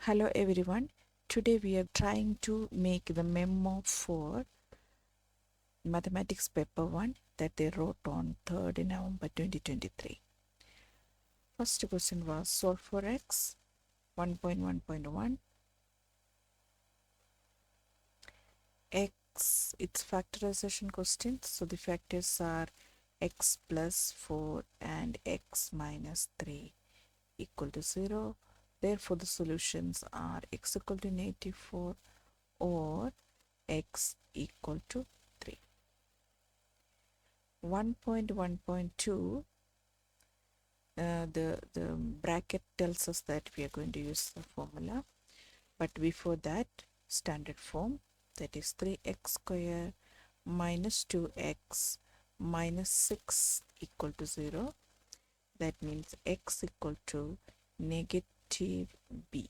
Hello everyone. Today we are trying to make the memo for mathematics paper 1 that they wrote on 3rd November 2023. First question was solve for x 1.1.1. X, it's factorization question. So the factors are x plus 4 and x minus 3 equal to 0. Therefore the solutions are x equal to negative 4 or x equal to 3. 1.1.2, the bracket tells us that we are going to use the formula, but before that, standard form, that is 3x square minus 2x minus 6 equal to 0. That means x equal to negative b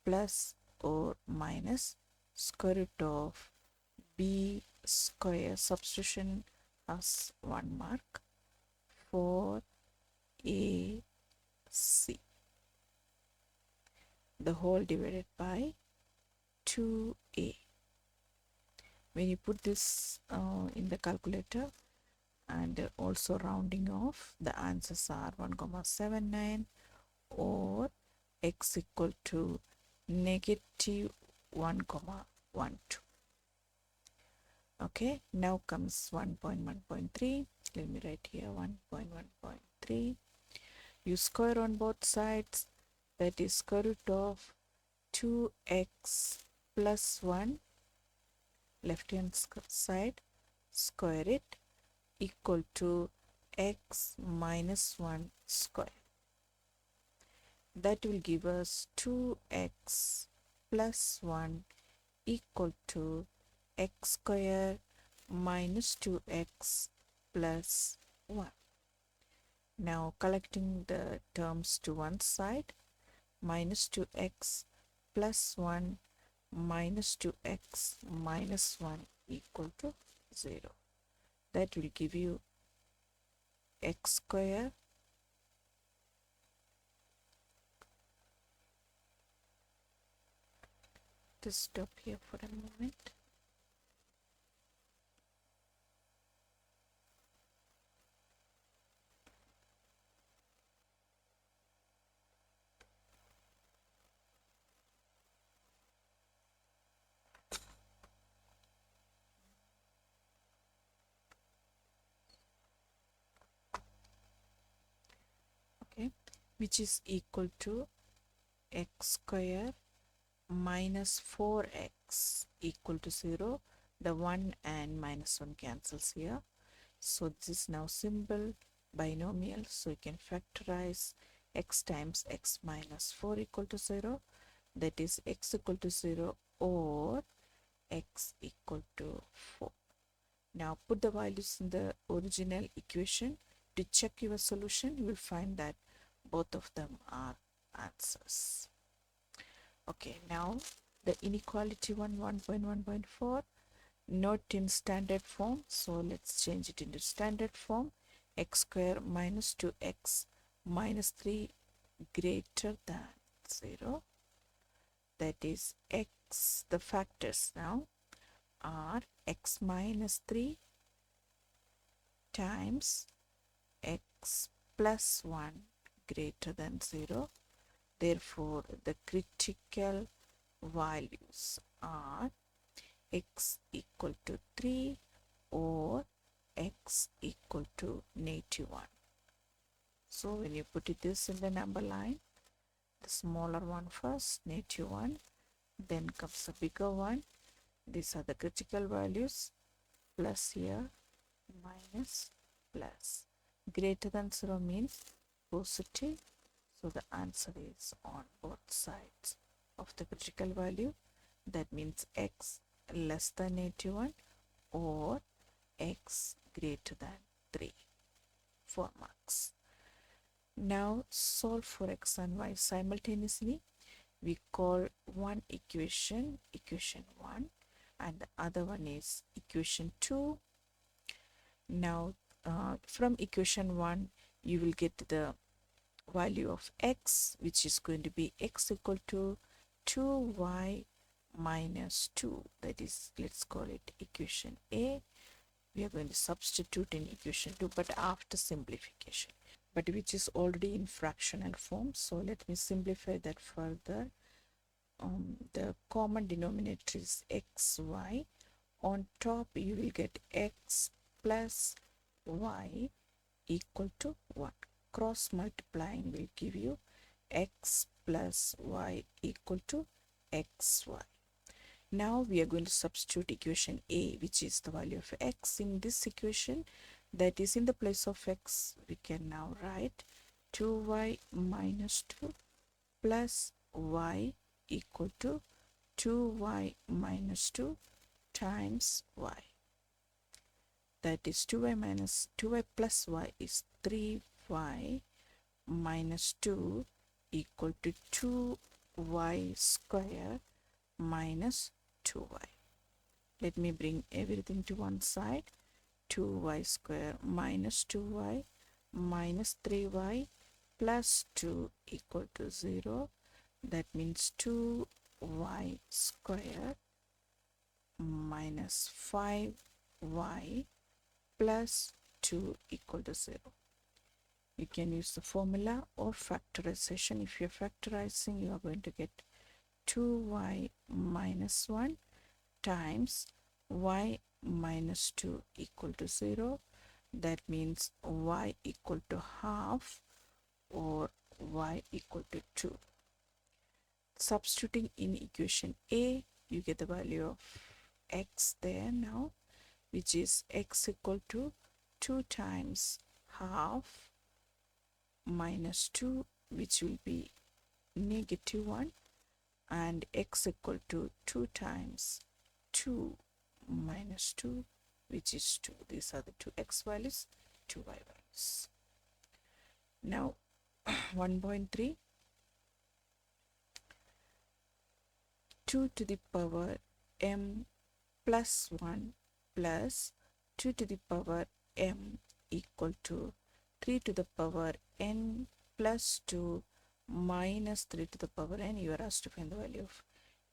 plus or minus square root of b square. Substitution as 1 mark for a c, the whole divided by 2a. When you put this in the calculator and also rounding off, the answers are 1,79 or x equal to negative 1,12. Okay, now comes 1.1.3. Let me write here 1.1.3. You square on both sides, that is square root of 2x plus 1, left hand side, square it, equal to x minus 1 square. That will give us 2x plus 1 equal to x square minus 2x plus 1. Now collecting the terms to one side, minus 2x plus 1 minus 2x minus 1 equal to 0. That will give you x square just stop here for a moment. Okay, which is equal to x square minus 4x equal to 0. The 1 and minus 1 cancels here. So this is now simple binomial. So you can factorize x times x minus 4 equal to 0. That is x equal to 0 or x equal to 4. Now put the values in the original equation. To check your solution, you will find that both of them are answers. Okay, now the inequality 1.1.4, not in standard form, so let's change it into standard form. X square minus 2x minus 3 greater than 0. That is x, the factors now are x minus 3 times x plus 1 greater than 0. Therefore, the critical values are x equal to 3 or x equal to negative 1. So when you put this in the number line, the smaller one first, negative 1, then comes the bigger one. These are the critical values, plus here, minus, plus. Greater than 0 means positive. So the answer is on both sides of the critical value. That means x less than negative 1 or x greater than 3. 4 marks. Now solve for x and y simultaneously. We call one equation equation 1 and the other one is equation 2. Now from equation 1 you will get the value of x, which is going to be x equal to 2y minus 2. That is, let's call it equation A. We are going to substitute in equation 2, but after simplification, but which is already in fractional form. So let me simplify that further. The common denominator is xy. On top you will get x plus y equal to 1. Cross multiplying will give you x plus y equal to xy. Now we are going to substitute equation A, which is the value of x in this equation. That is, in the place of x, we can now write 2y minus 2 plus y equal to 2y minus 2 times y. That is 2y plus y is 3y minus 2 equal to 2y square minus 2y. Let me bring everything to one side. 2y square minus 2y minus 3y plus 2 equal to 0. That means 2y square minus 5y plus 2 equal to 0. You can use the formula or factorization. If you're factorizing, you are going to get 2y minus 1 times y minus 2 equal to 0. That means y equal to half or y equal to 2. Substituting in equation A, you get the value of x there now, which is x equal to 2 times half minus 2, which will be negative 1, and x equal to 2 times 2 minus 2, which is 2. These are the two x values, two y values. Now 1.3, 2 to the power m plus 1 plus 2 to the power m equal to 3 to the power n plus 2 minus 3 to the power n. You are asked to find the value of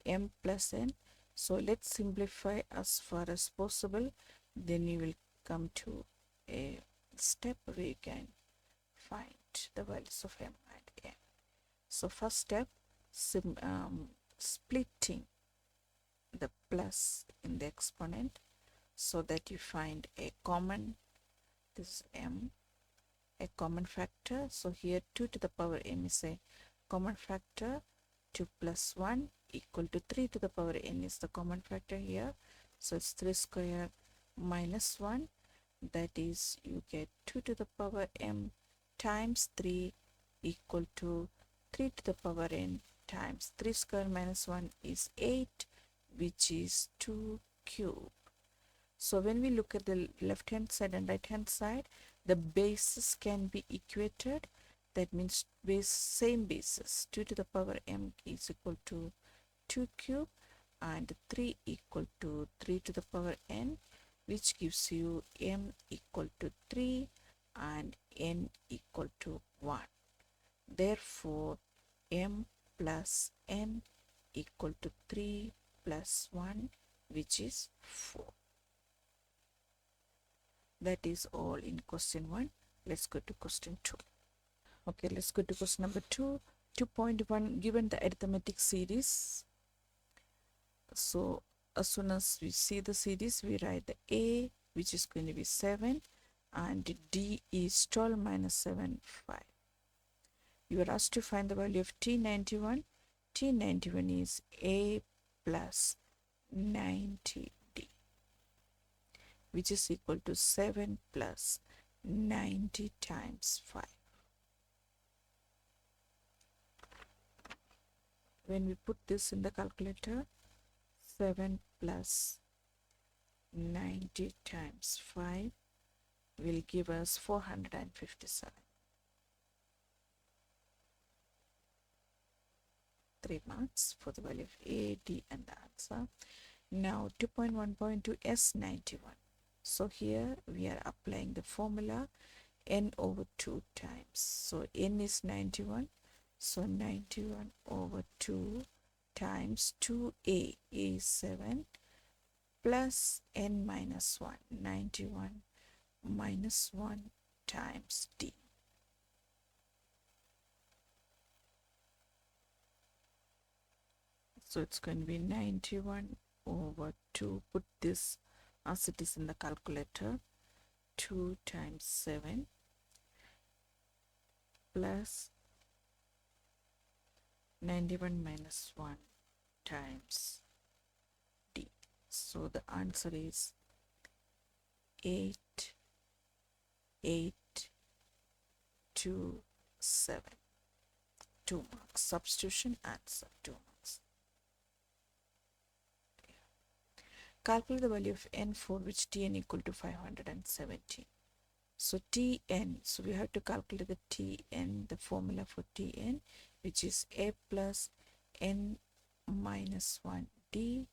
m plus n. So let's simplify as far as possible. Then you will come to a step where you can find the values of m and n. So first step, splitting the plus in the exponent so that you find a common, this is m, a common factor. So here 2 to the power m is a common factor. 2 plus 1 equal to 3 to the power n is the common factor here. So it's 3 square minus 1. That is, you get 2 to the power m times 3 equal to 3 to the power n times 3 square minus 1 is 8, which is 2 cube. So when we look at the left hand side and right hand side, the bases can be equated. That means same bases. 2 to the power m is equal to 2 cube and 3 equal to 3 to the power n, which gives you m equal to 3 and n equal to 1. Therefore, m plus n equal to 3 plus 1, which is 4. That is all in question 1. Let's go to question 2. Okay, let's go to question number 2. 2.1, given the arithmetic series. So as soon as we see the series, we write the A, which is going to be 7, and D is 12 minus 7, 5. You are asked to find the value of T91. T91 is A plus 90D, which is equal to 7 plus 90 times 5. When we put this in the calculator, 7 plus 90 times 5 will give us 457. 3 marks for the value of A, D, and the answer. Now 2.1.2 S91. So here we are applying the formula. n over 2 times. So n is 91. So 91 over 2 times 2a is 7 plus n minus 1. 91 minus 1 times d. So it's going to be 91 over 2. Put this as it is in the calculator. 2 times 7 plus 91 minus 1 times d. So the answer is 8, 8, 2, 7. 2 marks. Substitution answer 2 marks. Calculate the value of n for which Tn equal to 517. So Tn, so we have to calculate the Tn, the formula for Tn, which is a plus n minus 1 d.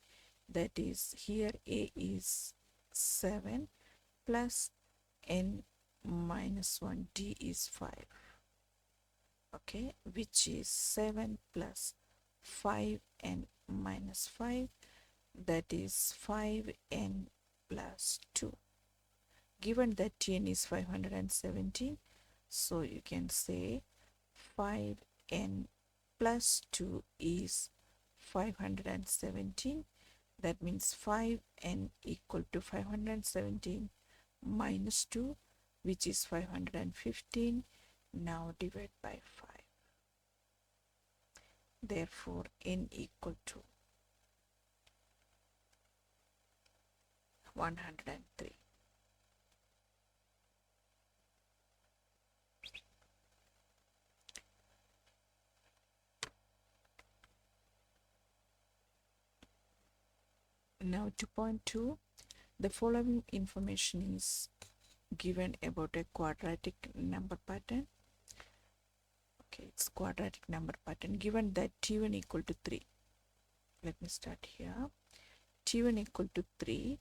That is, here a is 7 plus n minus 1 d is 5. Okay, which is 7 plus 5n minus 5, that is 5n plus 2. Given that Tn is 517, so you can say 5n plus 2 is 517. That means 5n equal to 517 minus 2, which is 515. Now divide by 5. Therefore, n equal to 103. Now 2.2, the following information is given about a quadratic number pattern. Okay, it's quadratic number pattern given that T1 equal to 3. Let me start here. T1 equal to 3,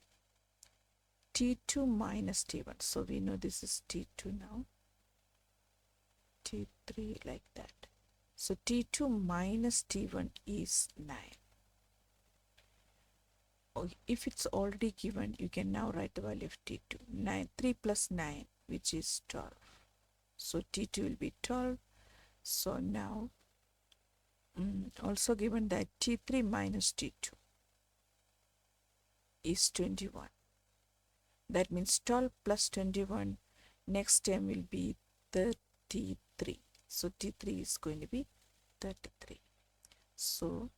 T2 minus T1. So we know this is T2 now. T3 like that. So T2 minus T1 is 9. If it's already given, you can now write the value of T2. 3 plus 9, which is 12. So T2 will be 12. So now, also given that T3 minus T2 is 21. That means 12 plus 21, next term will be 33. So T3 is going to be 33. So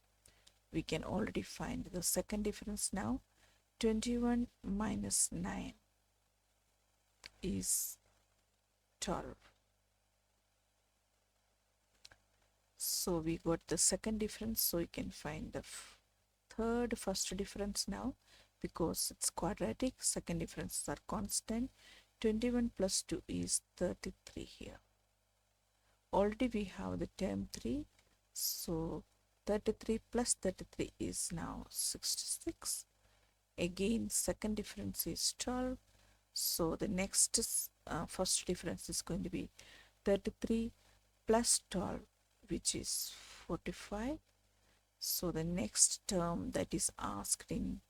we can already find the second difference now. 21 minus 9 is 12. So we got the second difference. So you can find the first difference now, because it's quadratic. Second differences are constant. 21 plus 2 is 33 here. Already we have the term 3. So 33 plus 33 is now 66. Again, second difference is 12. So the next first difference is going to be 33 plus 12, which is 45. So the next term that is asked in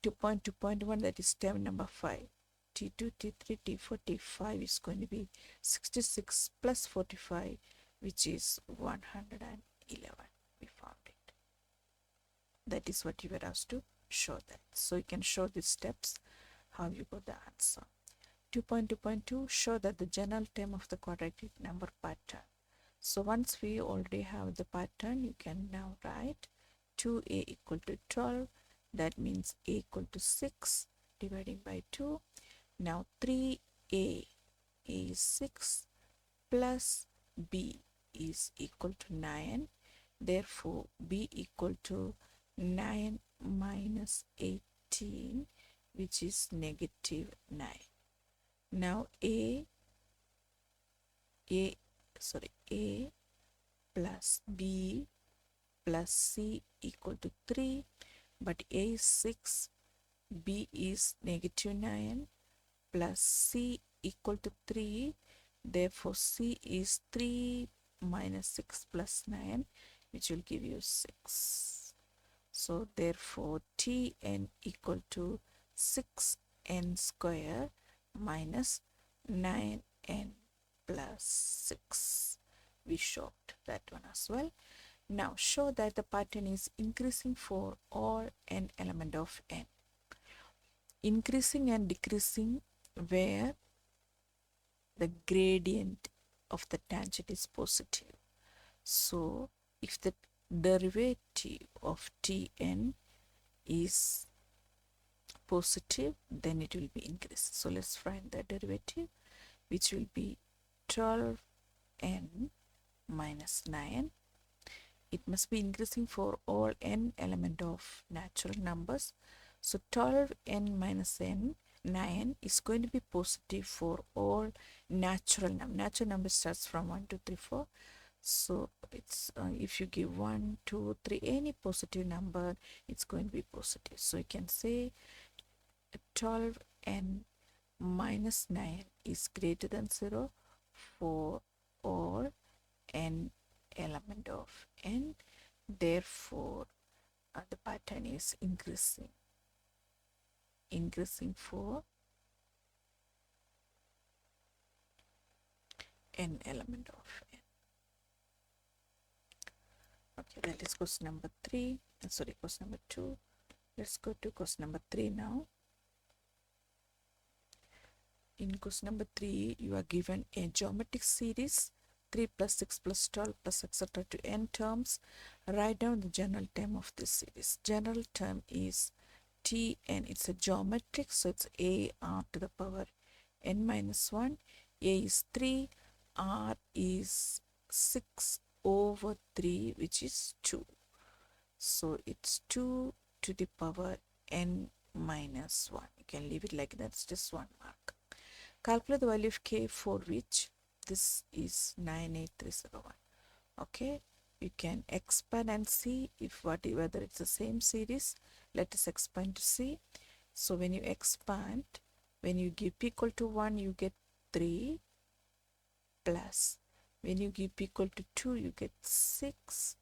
2.2.1, that is term number 5. T2, T3, T4, T5 is going to be 66 plus 45, which is 111. We found it. That is what you were asked to show that. So you can show these steps how you got the answer. 2.2.2, show that the general term of the quadratic number pattern. So once we already have the pattern, you can now write 2a equal to 12. That means a equal to 6 dividing by 2. Now 3a is 6 plus b is equal to 9. Therefore, b equal to 9 minus 18, which is negative 9. Now a plus b plus c equal to 3, but a is 6, b is negative 9, plus c equal to 3. Therefore, c is 3 minus 6 plus 9, which will give you 6. So, therefore, Tn equal to 6n square minus 9n plus 6. We showed that one as well. Now, show that the pattern is increasing for all n element of n. Increasing and decreasing where the gradient of the tangent is positive. So, if the derivative of Tn is positive, then it will be increased. So, let's find the derivative, which will be 12n minus 9. It must be increasing for all n element of natural numbers. So 12n minus 9 is going to be positive for all natural numbers. Natural number starts from 1, 2, 3, 4. So it's if you give 1, 2, 3, any positive number, it's going to be positive. So you can say 12n minus 9 is greater than 0 for all n element of n. Therefore, the pattern is increasing for n element of n. Okay, that is question number 3. Sorry, question number 2. Let's go to question number 3 now. In question number 3, you are given a geometric series 3 plus 6 plus 12 plus etc. to n terms. Write down the general term of this series. General term is Tn. It's a geometric, so it's a r to the power n minus 1. A is 3, r is 6 over 3, which is 2. So it's 2 to the power n minus 1. You can leave it like that, it's just one mark. Calculate the value of k for which this is 98301. Okay, you can expand and see if whether it's the same series. Let us expand to see. So when you expand, when you give p equal to 1, you get 3 plus when you give p equal to 2, you get 6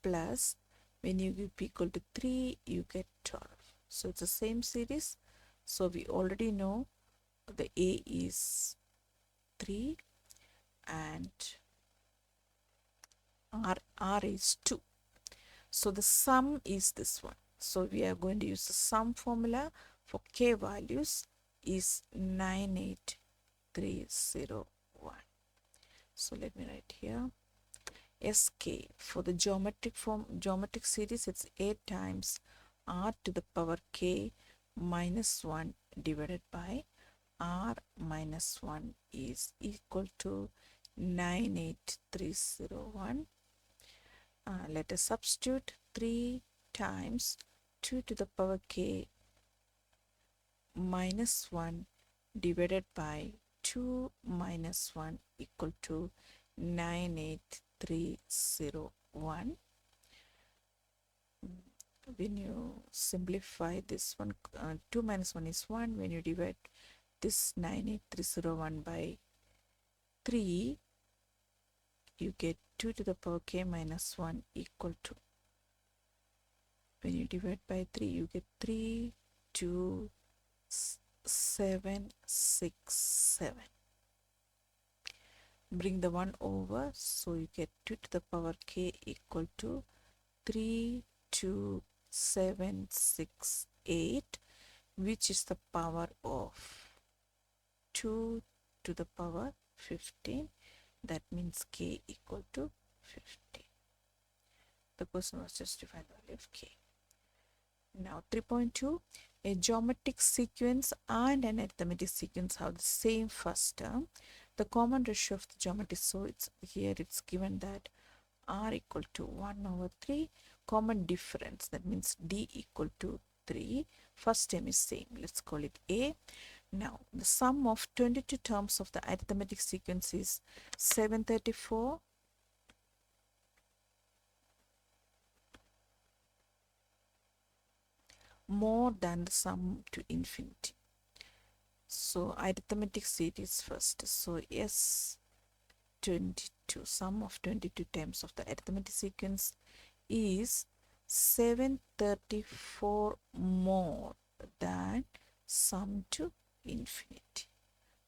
plus when you give p equal to 3, you get 12. So it's the same series. So we already know the a is 3 and r is 2. So the sum is this one. So we are going to use the sum formula for k values is 98301. So let me write here sk. For the geometric series, it's a times r to the power k minus 1 divided by r minus 1 is equal to 98301. Let us substitute 3 times 2 to the power k minus 1 divided by 2 minus 1 equal to 98301. When you simplify this one, 2 minus 1 is 1. When you divide this 98301 by 3, you get 2 to the power k minus 1 equal to, when you divide by 3, you get 3, 2, 7, 6, 7. Bring the 1 over, so you get 2 to the power k equal to 3, 2, 7, 6, 8, which is the power of 2 to the power 15. That means k equal to 15. The question was just to find the value of k. Now 3.2, a geometric sequence and an arithmetic sequence have the same first term. The common ratio of the geometry, so it's given that r equal to 1 over 3, common difference, that means d equal to 3, first term is same, let's call it a. Now the sum of 22 terms of the arithmetic sequence is 734 more than the sum to infinity. So arithmetic series first. So S22, sum of 22 times of the arithmetic sequence is 734 more than sum to infinity.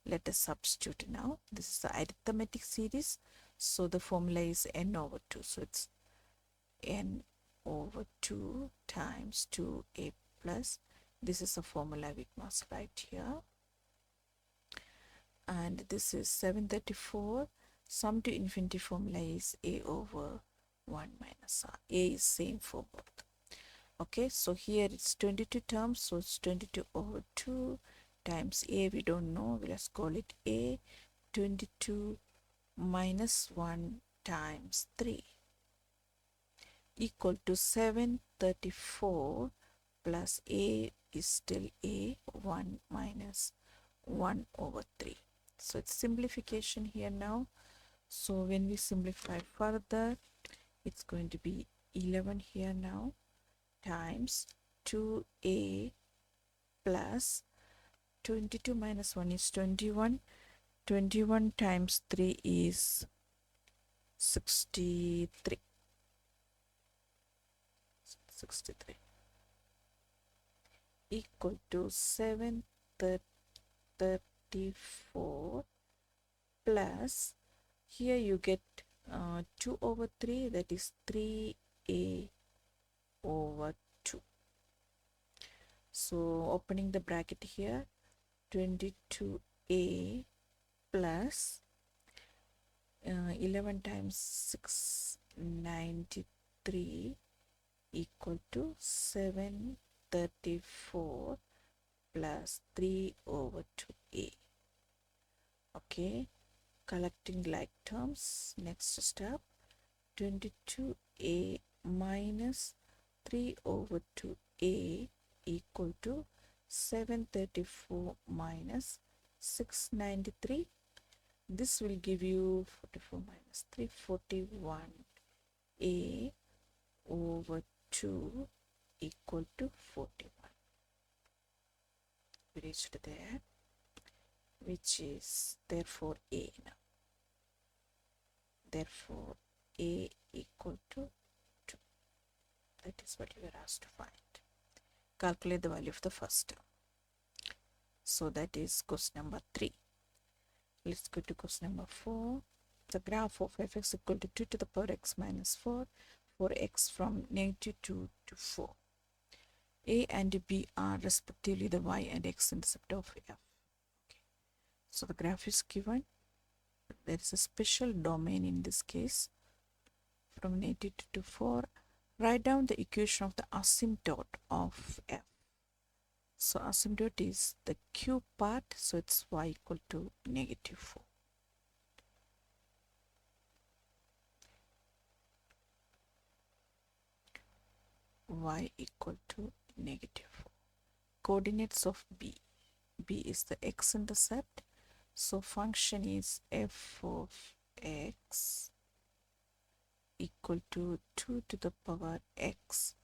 Let us substitute now. This is the arithmetic series. So the formula is n over 2. So it's n over 2 times 2a plus. This is the formula we must write here. And this is 734. Sum to infinity formula is a over 1 minus r. A is same for both. Okay, so here it's 22 terms, so it's 22 over 2 times a, we don't know, let's call it a. 22 minus 1 times 3 equal to 734 plus a is still a, 1 minus 1 over 3. So it's simplification here now. So when we simplify further, it's going to be 11 here now times 2a plus 22 minus 1 is 21. 21 times 3 is 63. 63 equal to 734 plus, here you get 2 over 3, that is 3a over 2. So opening the bracket here, 22a plus 11 times 6, 93 equal to 734 plus 3 over 2a. Okay, collecting like terms. Next step, 22a minus 3 over 2a equal to 734 minus 693. This will give you 44 minus 3, 41a over 2 equal to 41. We reached there, which is therefore a now. Therefore a equal to 2. That is what you were asked to find. Calculate the value of the first term. So that is question number 3. Let's go to question number 4. The graph of fx equal to 2 to the power x minus 4 for x from negative 2 to 4. A and B are respectively the y and x intercept of f. Okay. So the graph is given. There is a special domain in this case from negative 2 to 4. Write down the equation of the asymptote of f. So asymptote is the q part, so it's y equal to negative 4. Y equal to negative 4. Coordinates of b. B is the x-intercept. So function is f of x equal to 2 to the power x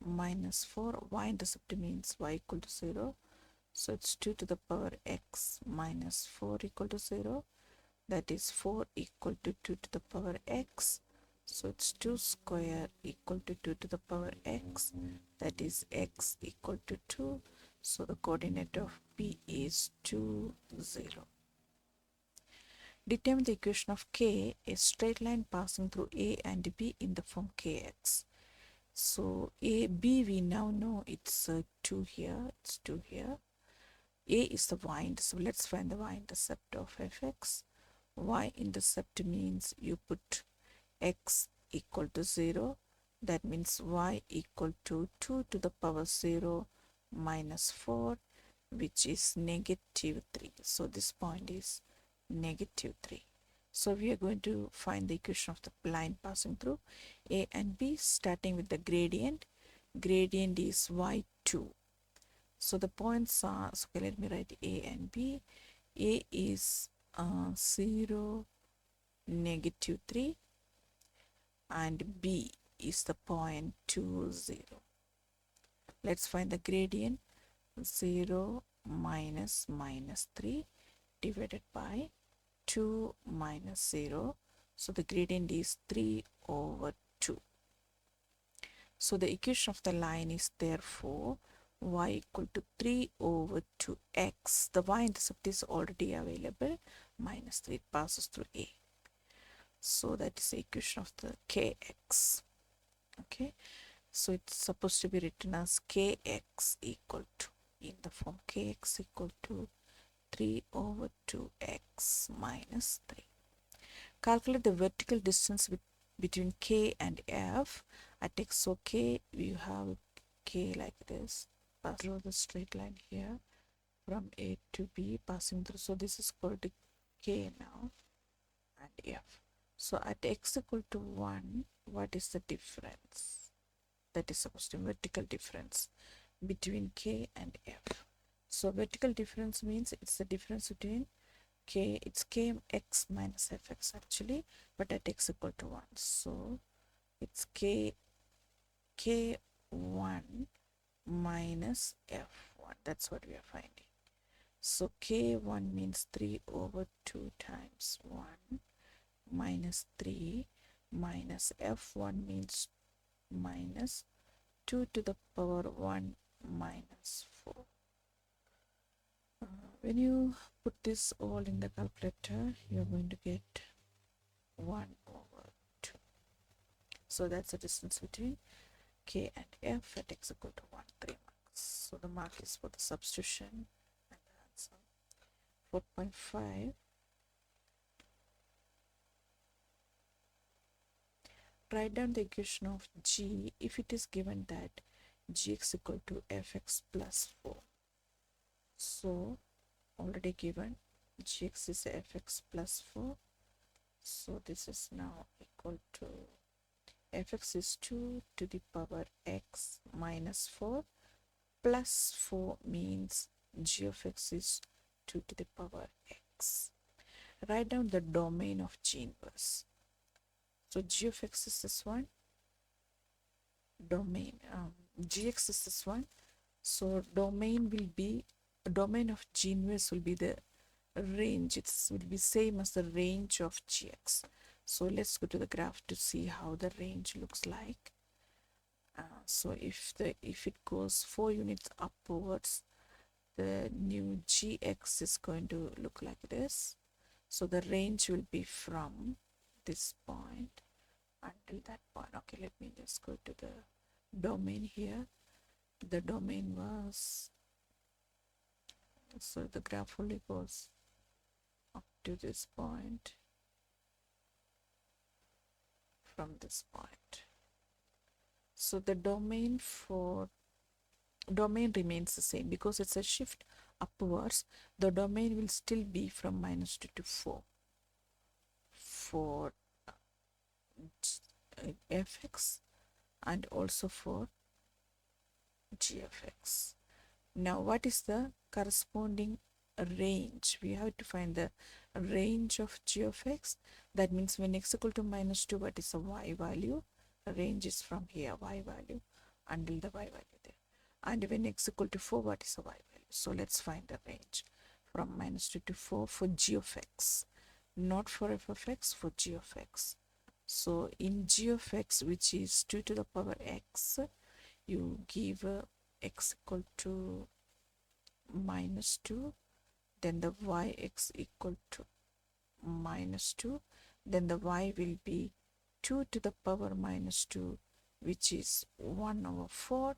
minus 4. Y-intercept means y equal to 0. So it's 2 to the power x minus 4 equal to 0. That is 4 equal to 2 to the power x. So it's 2 square equal to 2 to the power x. That is x equal to 2. So the coordinate of B is 2, 0. Determine the equation of k, a straight line passing through A and B in the form kx. So A, B we now know it's 2 here, it's 2 here. A is the y-intercept. Let's find the y-intercept of fx. Y-intercept means you put x equal to 0. That means y equal to 2 to the power 0 minus 4, which is negative 3. So this point is negative 3. So we are going to find the equation of the line passing through A and B, starting with the gradient. Gradient is y2. So the points are, so okay, let me write A and B. A is 0, negative 3, and B is the point 2, 0. Let's find the gradient. 0, minus minus 3 divided by 2 minus 0. So the gradient is 3 over 2. So the equation of the line is therefore y equal to 3 over 2x. The y-intercept is already available, minus 3, it passes through a. So that is the equation of the kx. Okay, so it's supposed to be written as kx equal to, in the form kx equal to 3 over 2x minus 3. Calculate the vertical distance between k and f at x. So k, you have k like this, pass through the straight line here from a to b, passing through. So this is called k now, and f. So at x equal to 1, what is the difference? That is supposed to be vertical difference between k and f. So vertical difference means it's the difference between k, it's kx minus fx actually, but at x equal to 1. So it's k1 minus f1. That's what we are finding. So k1 means 3 over 2 times 1 minus 3 minus f1 means minus 2 to the power 1 minus 4. When you put this all in the calculator, you're going to get 1 over 2. So that's the distance between k and f at x equal to 1, 3 marks. So the mark is for the substitution, and the answer 4.5. Write down the equation of g if it is given that gx equal to fx plus 4. So already given gx is fx plus 4. So this is now equal to fx is 2 to the power x minus 4 plus 4 means g of x is 2 to the power x. Write down the domain of g inverse. So g of x is this one, domain gx is this one. So domain of g inverse will be the range. It will be same as the range of gx. So let's go to the graph to see how the range looks like. So if it goes 4 units upwards, the new gx is going to look like this. So the range will be from this point until that point. Okay, let me just go to the domain here. The domain was, so the graph only goes up to this point, from this point. So the domain remains the same because it's a shift upwards. The domain will still be from minus 2 to 4 for fx and also for gfx. Now what is the corresponding range? We have to find the range of g of x. That means when x equal to minus 2, what is the y value? Range is from here, y value, until the y value there. And when x equal to 4, what is the y value? So let's find the range from minus 2 to 4 for g of x, not for f of x, for g of x. So in g of x, which is 2 to the power x, you give x equal to minus 2, then the yx equal to minus 2, then the y will be 2 to the power minus 2, which is 1 over 4,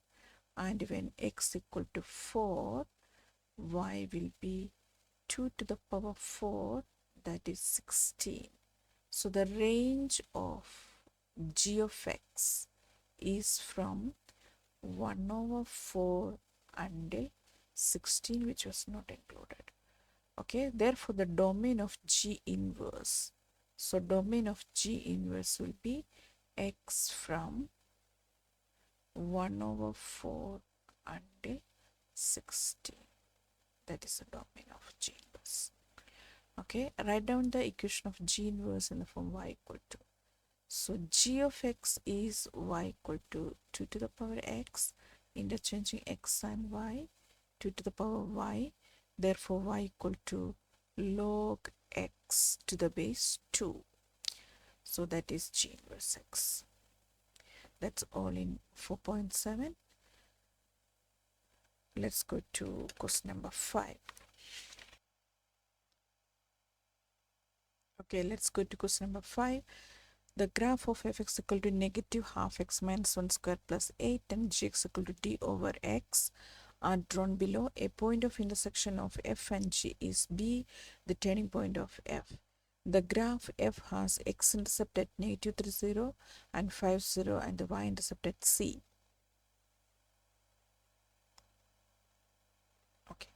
and when x equal to 4, y will be 2 to the power 4, that is 16. So the range of g of x is from 1 over 4 until 16, which was not included. Okay, therefore the domain of g inverse, so domain of g inverse will be x from 1 over 4 until 16. That is the domain of g inverse. Okay, write down the equation of g inverse in the form y equal to. So g of x is y equal to 2 to the power x, interchanging x and y, 2 to the power y, Therefore, y equal to log x to the base 2. So that is g inverse x. That's all in 4.7. Let's go to question number 5. Okay, let's go to question number 5. The graph of fx equal to negative half x minus 1 square plus 8 and gx equal to d over x are drawn below. A point of intersection of f and g is B, the turning point of f. The graph f has x-intercept at negative 3, 0 and 5, 0 and the y-intercept at c. Okay,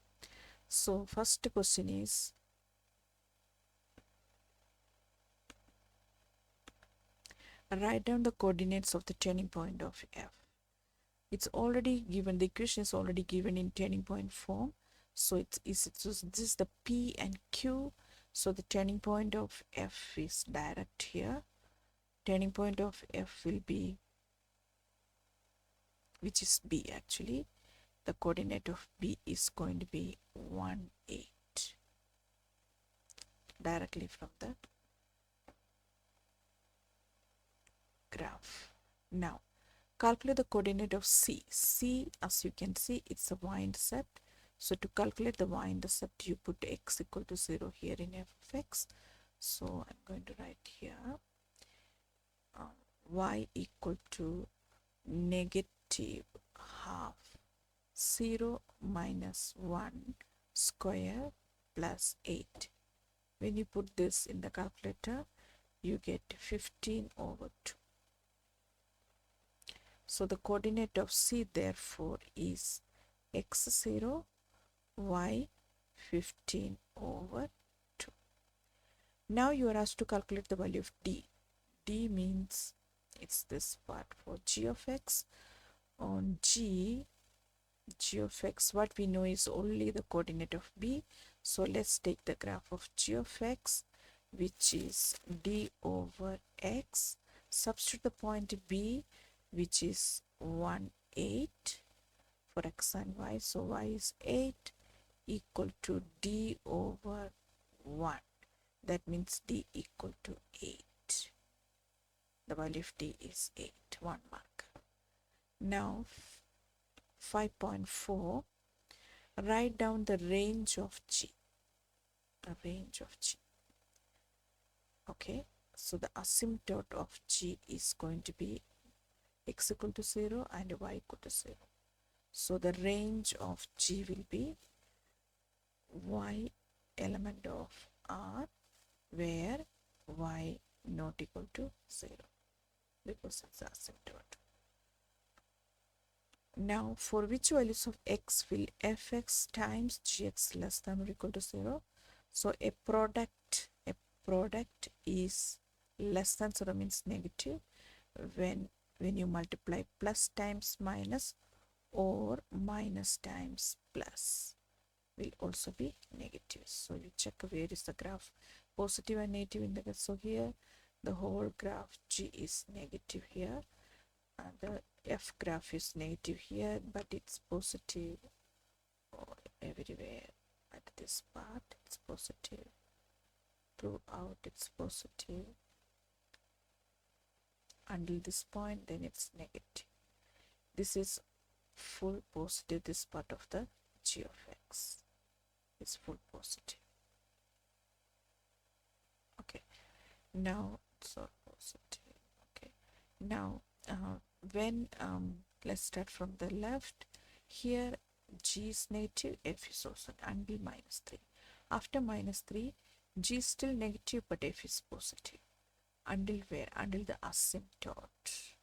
so first question is, write down the coordinates of the turning point of f. It's already given, the equation is already given in turning point form. So this is the P and Q. So the turning point of F is direct here. Turning point of F will be, which is B actually. The coordinate of B is going to be 1, 8. Directly from the graph. Now, calculate the coordinate of C. C, as you can see, it's a y-intercept. So to calculate the y-intercept, you put x equal to 0 here in f of x. So I'm going to write here y equal to negative half 0 minus 1 square plus 8. When you put this in the calculator, you get 15 over 2. So the coordinate of C therefore is x0, y 15 over 2. Now you are asked to calculate the value of D. D means it's this part for g of x. On g of x, what we know is only the coordinate of B. So let's take the graph of g of x, which is d over x. Substitute the point B, which is 1, 8 for x and y. So y is 8 equal to d over 1. That means d equal to 8. The value of d is 8, 1 mark. Now 5.4, write down the range of g. The range of g. Okay, so the asymptote of g is going to be x equal to 0 and y equal to 0. So the range of g will be y element of R where y not equal to 0 because it's asymptote. Now for which values of x will fx times gx less than or equal to 0? So a product is less than 0 means negative when you multiply plus times minus or minus times plus will also be negative. So you check where is the graph positive and negative in the graph. So here the whole graph g is negative here and the f graph is negative here, but it's positive everywhere. At this part it's positive, throughout it's positive until this point, then it's negative. This is full positive. This part of the g of x is full positive. Okay, now it's all positive. Okay, now when let's start from the left. Here g is negative, f is also until minus 3. After minus 3, g is still negative but f is positive. Until where? Until the asymptote.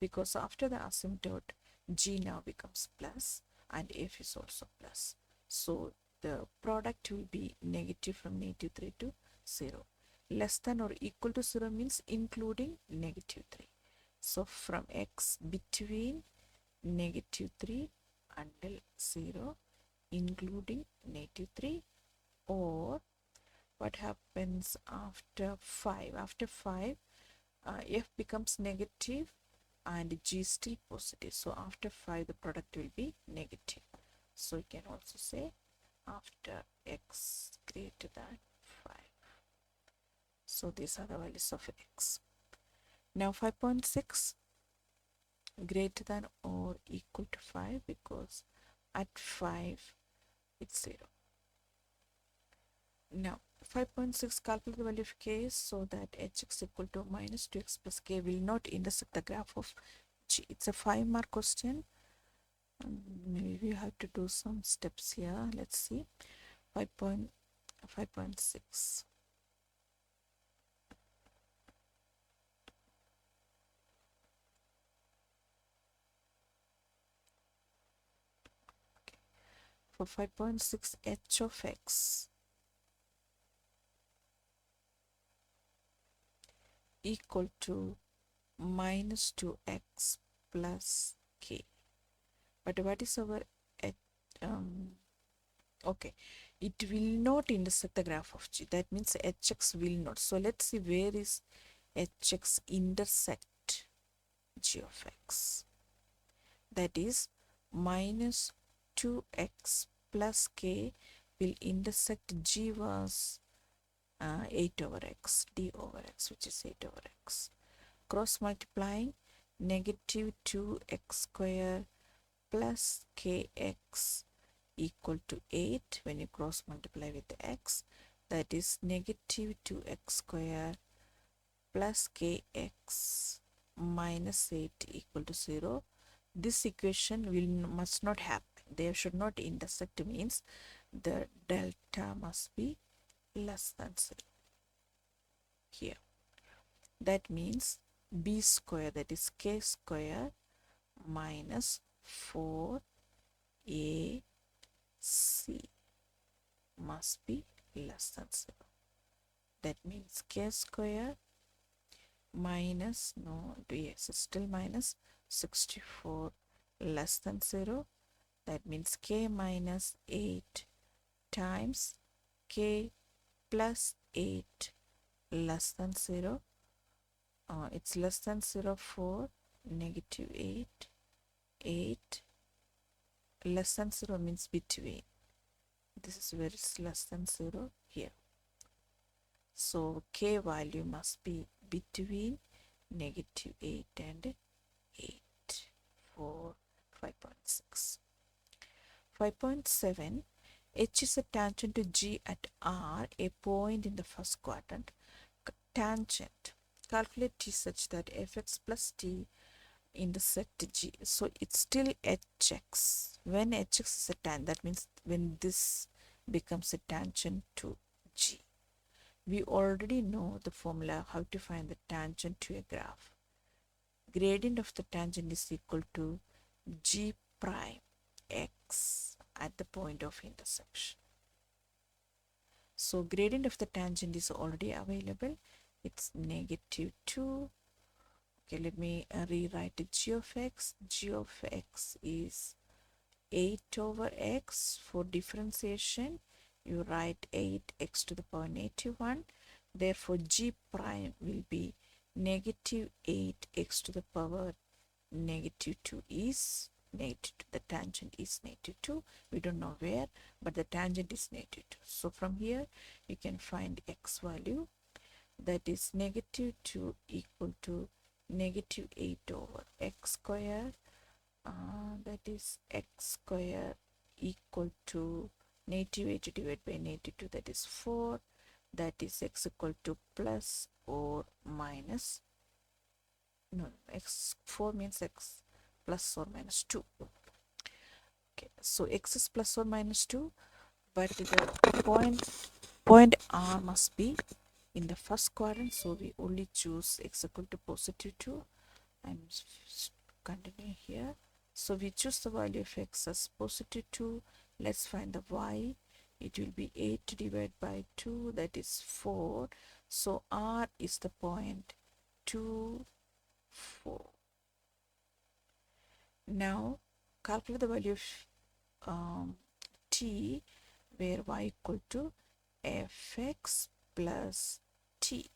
Because after the asymptote, g now becomes plus and f is also plus. So the product will be negative from negative 3 to 0. Less than or equal to 0 means including negative 3. So from x between negative 3 until 0 including negative 3, or what happens after 5? After 5, f becomes negative and g is still positive. So after 5 the product will be negative. So you can also say after x greater than 5. So these are the values of x. Now 5.6 greater than or equal to 5, because at 5 it's 0. Now 5.6, calculate the value of k so that hx equal to minus 2x plus k will not intersect the graph of g. It's a 5-mark question. Maybe we have to do some steps here. Let's see. 5.6. For 5.6, h of x equal to minus 2x plus k. But what is our okay, it will not intersect the graph of g. That means hx will not. So let's see where is hx intersect g of x. That is minus 2x plus k will intersect g was 8 over x, d over x, which is 8 over x. Cross multiplying, negative 2x square plus kx equal to 8. When you cross multiply with the x, that is negative 2x square plus kx minus 8 equal to 0. This equation must not happen. They should not intersect, means the delta must be less than 0 here. That means b square, that is k square minus 4ac must be less than 0. That means k square minus, no, yes, still minus 64 less than 0. That means k minus 8 times k plus 8 less than 0. It's less than 0 for negative 8. 8 less than 0 means between. This is where it's less than 0 here. So k value must be between negative 8 and 8 for 5.6. 5.7, h is a tangent to g at r, a point in the first quadrant. Tangent, calculate t such that fx plus t intersect g. So it's still hx. When hx is a tangent, that means when this becomes a tangent to g. We already know the formula how to find the tangent to a graph. Gradient of the tangent is equal to g prime x at the point of intersection. So gradient of the tangent is already available. It's negative 2. Okay, let me rewrite it. G of x. G of x is 8 over x. For differentiation, you write 8x to the power negative 1. Therefore, g prime will be negative 8x to the power negative 2 is negative 2. The tangent is negative 2. We don't know where, but the tangent is negative 2. So from here, you can find x value. That is negative 2 equal to negative 8 over x square. That is x square equal to negative 8 divided by negative 2, that is 4. That is x equal to plus or minus, no, x 4 means x plus or minus 2. Okay, so x is plus or minus 2, but the point R must be in the first quadrant, so we only choose x equal to positive 2. I'm continuing here. So we choose the value of x as positive 2. Let's find the y. It will be 8 divided by 2, that is 4. So R is the point 2, 4. Now calculate the value of t, where y equal to fx plus t.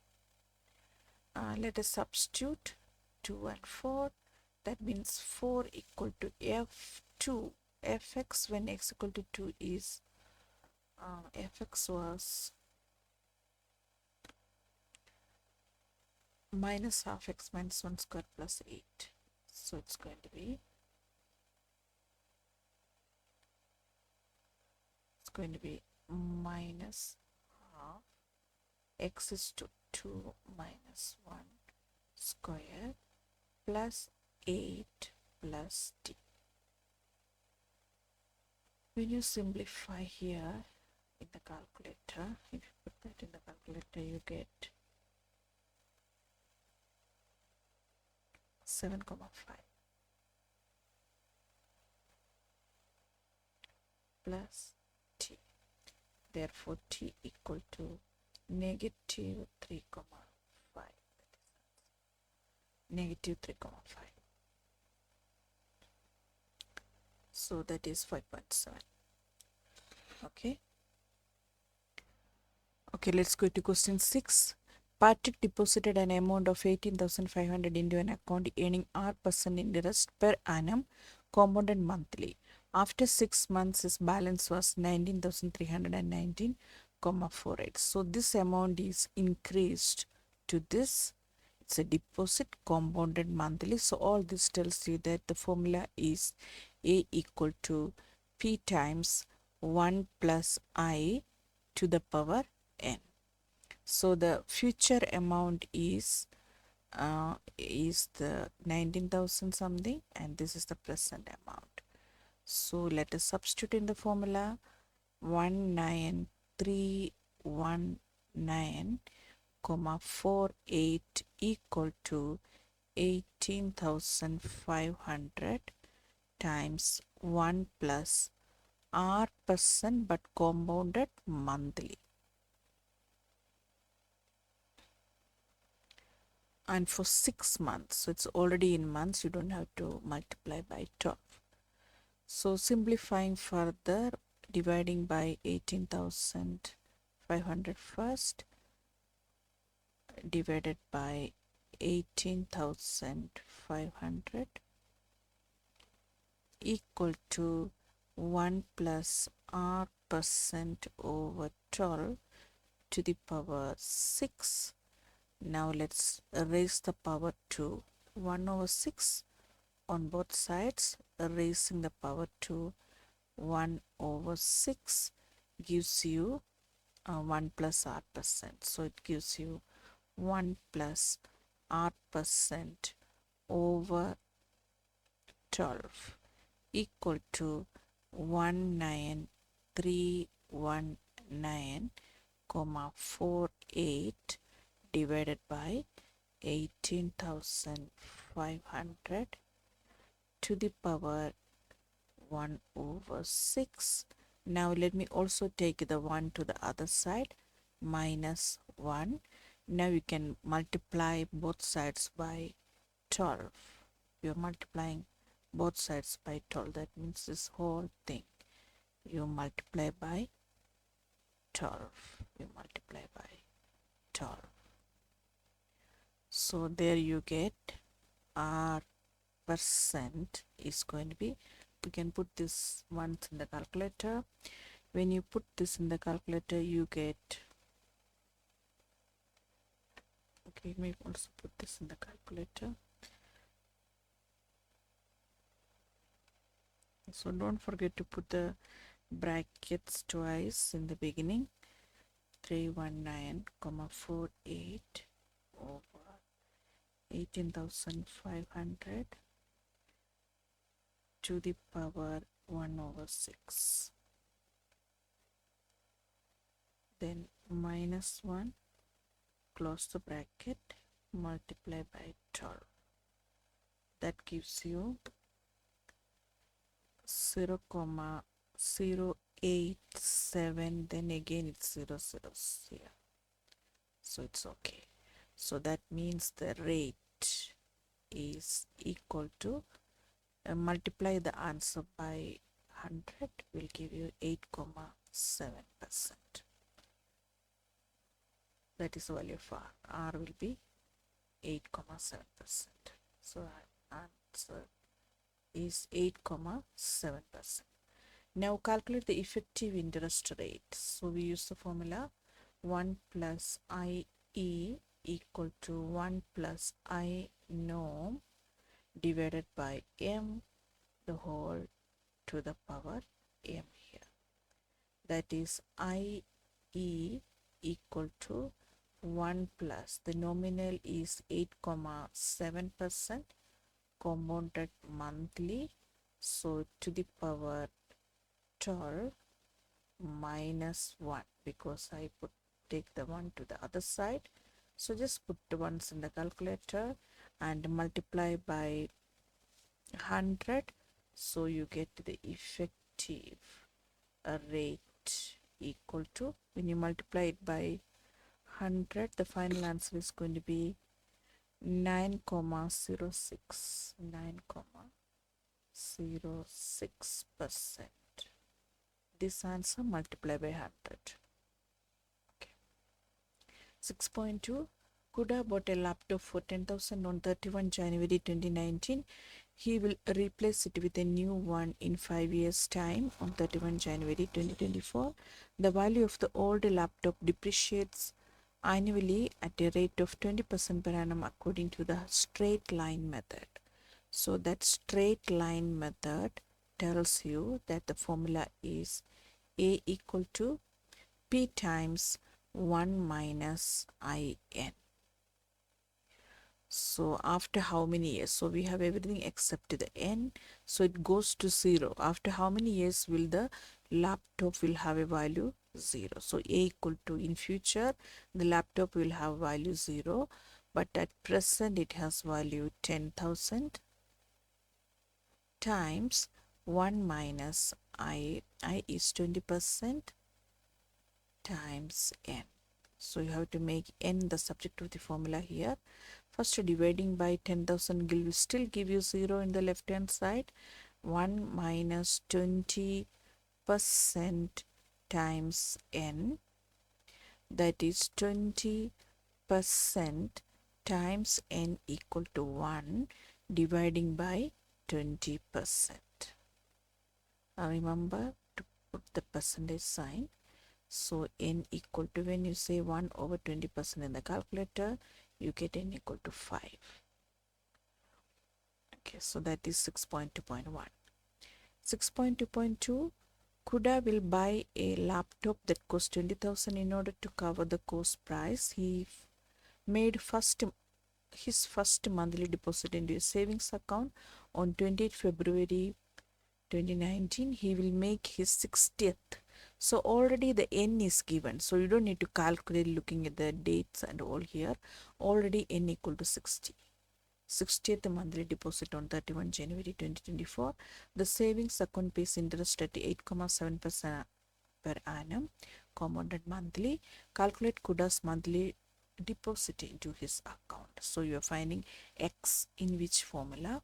Let us substitute 2 and 4. That means 4 equal to f2. Fx when x equal to 2 is fx was minus half x minus 1 square plus 8. So it's going to be minus half x is to 2 minus 1 square plus 8 plus t. When you simplify here in the calculator, if you put that in the calculator, you get 7,5 plus t. Therefore, t equal to negative 3,5. Negative 3,5. So that is 5.7. Okay. Okay, let's go to question 6. Patrick deposited an amount of 18,500 into an account earning R% interest per annum compounded monthly. After 6 months, his balance was 19,319,48. So this amount is increased to this. It's a deposit compounded monthly. So all this tells you that the formula is A equal to P times 1 plus I to the power n. So the future amount is the 19,000 something, and this is the present amount. So let us substitute in the formula. 19319 comma 48 equal to 18,500 times 1 plus R% but compounded monthly. And for 6 months, so it's already in months, you don't have to multiply by 12. So simplifying further, dividing by 18,500 first, divided by 18,500 equal to 1 plus R% over 12 to the power 6. Now let's raise the power to 1 over 6 on both sides. Raising the power to 1 over 6 gives you 1 plus R%. So it gives you 1 plus R% over 12 equal to 19319 comma 48 divided by 18,500 to the power 1 over 6. Now let me also take the 1 to the other side, minus 1. Now you can multiply both sides by 12. You're multiplying both sides by 12. That means this whole thing you multiply by 12. You multiply by 12. So there you get R% is going to be, we can put this once in the calculator. When you put this in the calculator, you get, okay, let me also put this in the calculator. So don't forget to put the brackets twice in the beginning. 319,48 over 18,500 to the power 1 over 6. Then minus 1, close the bracket, multiply by 12. That gives you 0,087, then again it's 0, 0 here. So it's okay. So that means the rate is equal to, multiply the answer by 100 will give you 8,7%. That is the value of R. R will be 8,7%. So our answer is 8,7%. Now calculate the effective interest rate. So we use the formula 1 plus IE equal to 1 plus I norm divided by M the whole to the power M here. That is IE equal to 1 plus the nominal is 8.7% compounded monthly, so to the power 12 minus 1 because I take the 1 to the other side, so just put the ones in the calculator and multiply by 100, so you get the effective rate equal to, when you multiply it by 100, the final answer is going to be 9,06 9,06%. This answer multiply by 100. Okay. 6.2, Kuda bought a laptop for 10,000 on 31 January 2019. He will replace it with a new one in 5 years time on 31 January 2024. The value of the old laptop depreciates annually at a rate of 20% per annum according to the straight line method. So that straight line method tells you that the formula is A equal to P times 1 minus IN. So after how many years? So we have everything except the N. So it goes to 0. After how many years will the laptop will have a value 0? So A equal to, in future the laptop will have value 0, but at present it has value 10,000 times 1 minus I is 20% times N. So you have to make N the subject of the formula here. First, dividing by 10,000 will still give you 0 in the left hand side. 1 minus 20% times N, that is 20% times N equal to 1 dividing by 20%. Now remember to put the percentage sign. So N equal to, when you say 1 over 20% in the calculator, you get N equal to 5. Okay, so that is 6.2.1. 6.2.2, Kuda will buy a laptop that costs 20,000 in order to cover the cost price. He made his first monthly deposit into a savings account on 28th February 2019. He will make his 60th. So already the N is given, so you don't need to calculate looking at the dates and all here. Already N equal to 60. 60th monthly deposit on 31 January 2024. The savings account pays interest at 8.7% per annum compounded monthly. Calculate Kuda's monthly deposit into his account. So you are finding X in which formula?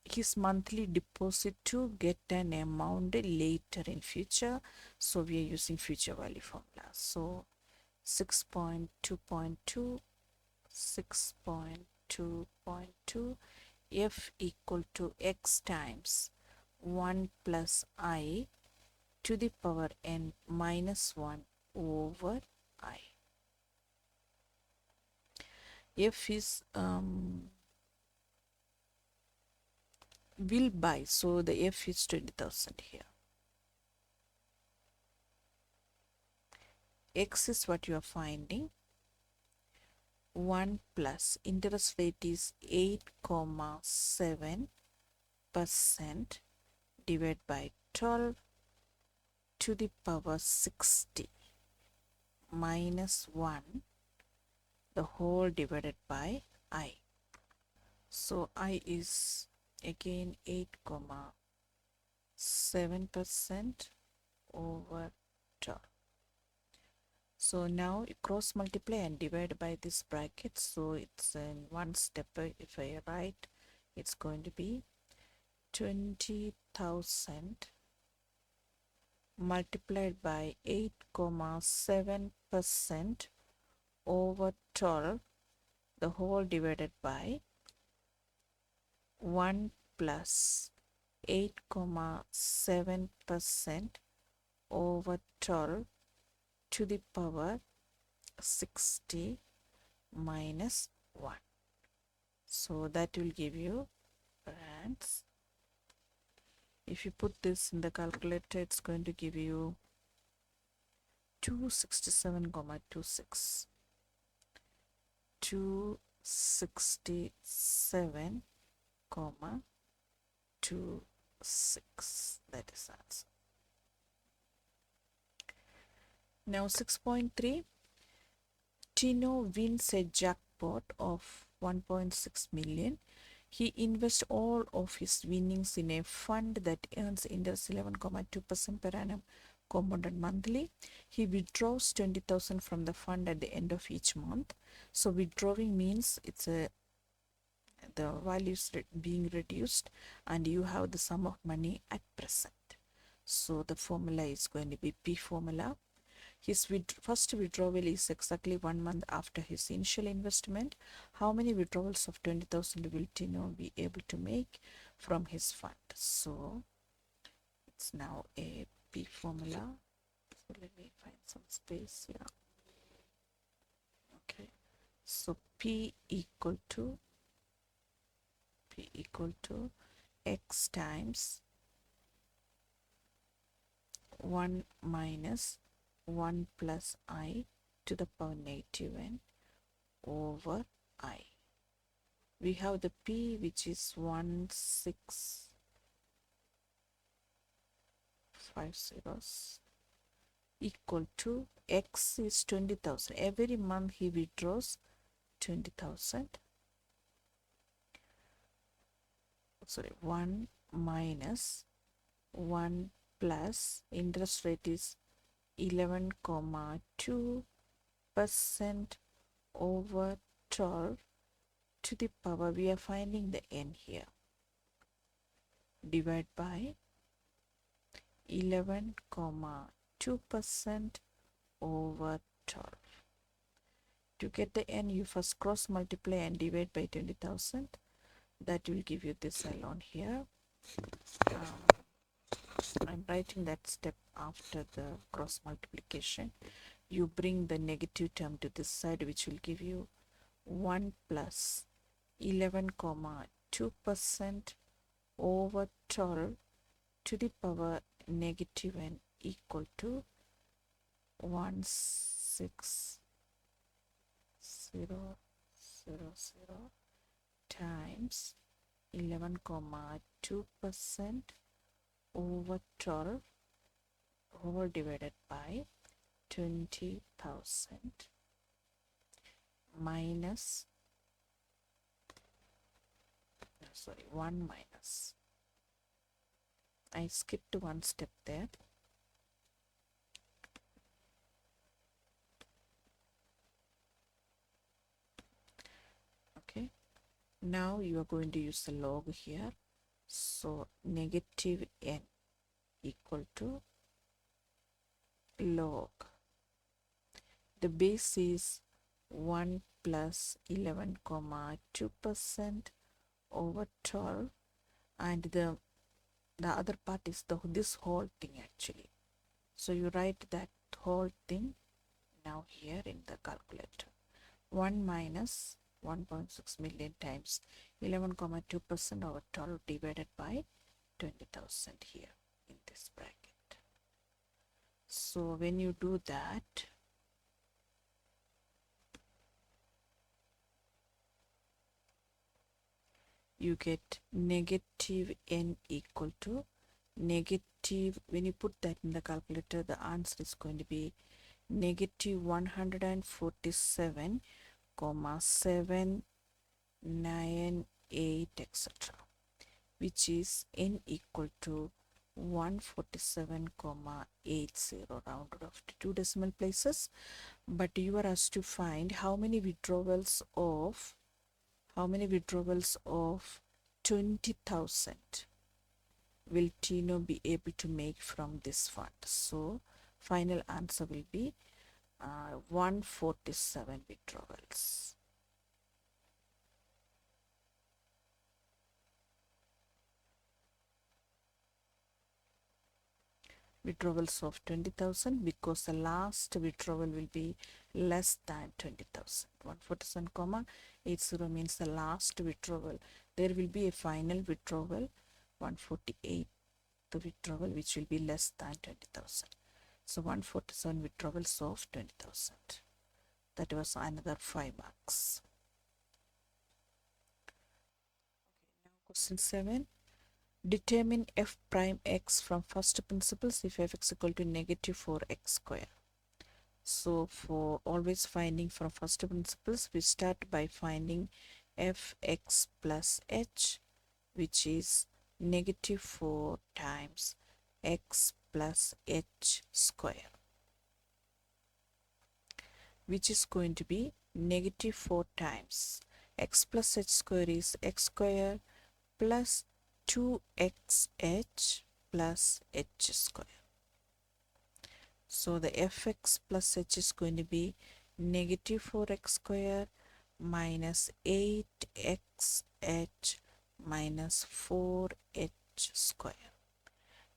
His monthly deposit to get an amount later in future. So we are using future value formula. So 6.2.2, 6.2.2, F equal to X times 1 plus I to the power N minus 1 over I. F is will buy, so the F is 20,000 here. X is what you are finding. 1 plus interest rate is 8.7% divided by 12 to the power 60 minus 1 the whole divided by I. So I is again 8.7% over 12. So now you cross multiply and divide by this bracket. So it's in one step. If I write, it's going to be 20,000 multiplied by 8.7% over 12, the whole divided by 1 plus 8,7% over 12 to the power 60 minus 1. So that will give you, friends, if you put this in the calculator, it's going to give you 267,26. 267, 26. That is the answer. Now 6.3. Tino wins a jackpot of 1.6 million. He invests all of his winnings in a fund that earns interest 11,2% per annum compounded monthly. He withdraws 20,000 from the fund at the end of each month. So withdrawing means the value is being reduced and you have the sum of money at present. So the formula is going to be P formula. His first withdrawal is exactly 1 month after his initial investment. How many withdrawals of 20,000 will Tino be able to make from his fund? So it's now a P formula. So let me find some space here. Okay. So P equal to X times 1 minus 1 plus I to the power negative n over I. We have the P, which is 1650, equal to X is 20,000. Every month he withdraws 20,000. Sorry, 1 minus 1 plus interest rate is 11,2% over 12 to the power, we are finding the n here, divide by 11,2% over 12. To get the n, you first cross multiply and divide by 20,000. That will give you this alone here. I'm writing that step after the cross multiplication. You bring the negative term to this side, which will give you 1 plus 11,2% over 12 to the power negative n equal to 16,000 times 11,2% over 12 whole divided by 20,000 minus 1 minus, I skipped one step there. Okay, now you are going to use the log here. So negative n equal to log. The base is 1 plus 11,2% over 12, and the other part is this whole thing actually. So you write that whole thing now here in the calculator. 1 minus 1.6 million times 11,2% over 12 divided by 20,000 here in this bracket. So when you do that, you get negative n equal to negative, when you put that in the calculator, the answer is going to be negative 147,798 etc., which is n equal to 147,80 rounded off to 2 decimal places. But you are asked to find how many withdrawals of 20,000 will Tino be able to make from this fund. So final answer will be 147 withdrawals. withdrawals of 20,000 because the last withdrawal will be less than 20,000. 147 comma 80 means the last withdrawal. There will be a final withdrawal 148, the withdrawal which will be less than 20,000. So 147 withdrawals of 20,000. That was another 5 marks. Okay, now question 7. Determine f prime x from first principles if f(x) equal to negative 4x square. So for always finding from first principles, we start by finding f(x) plus h, which is negative 4 times x plus h square, which is going to be negative 4 times x plus h square is x square plus 2xh plus h square. So the fx plus h is going to be negative 4x square minus 8xh minus 4h square.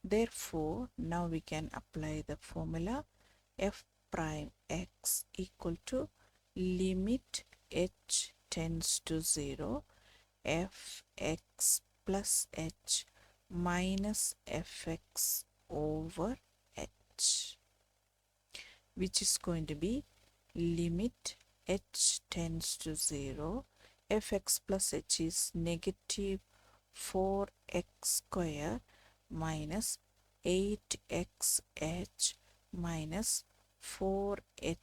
Therefore, now we can apply the formula f prime x equal to limit h tends to 0 fx plus h minus fx over h, which is going to be limit h tends to 0 fx plus h is negative 4x square minus 8xh minus 4h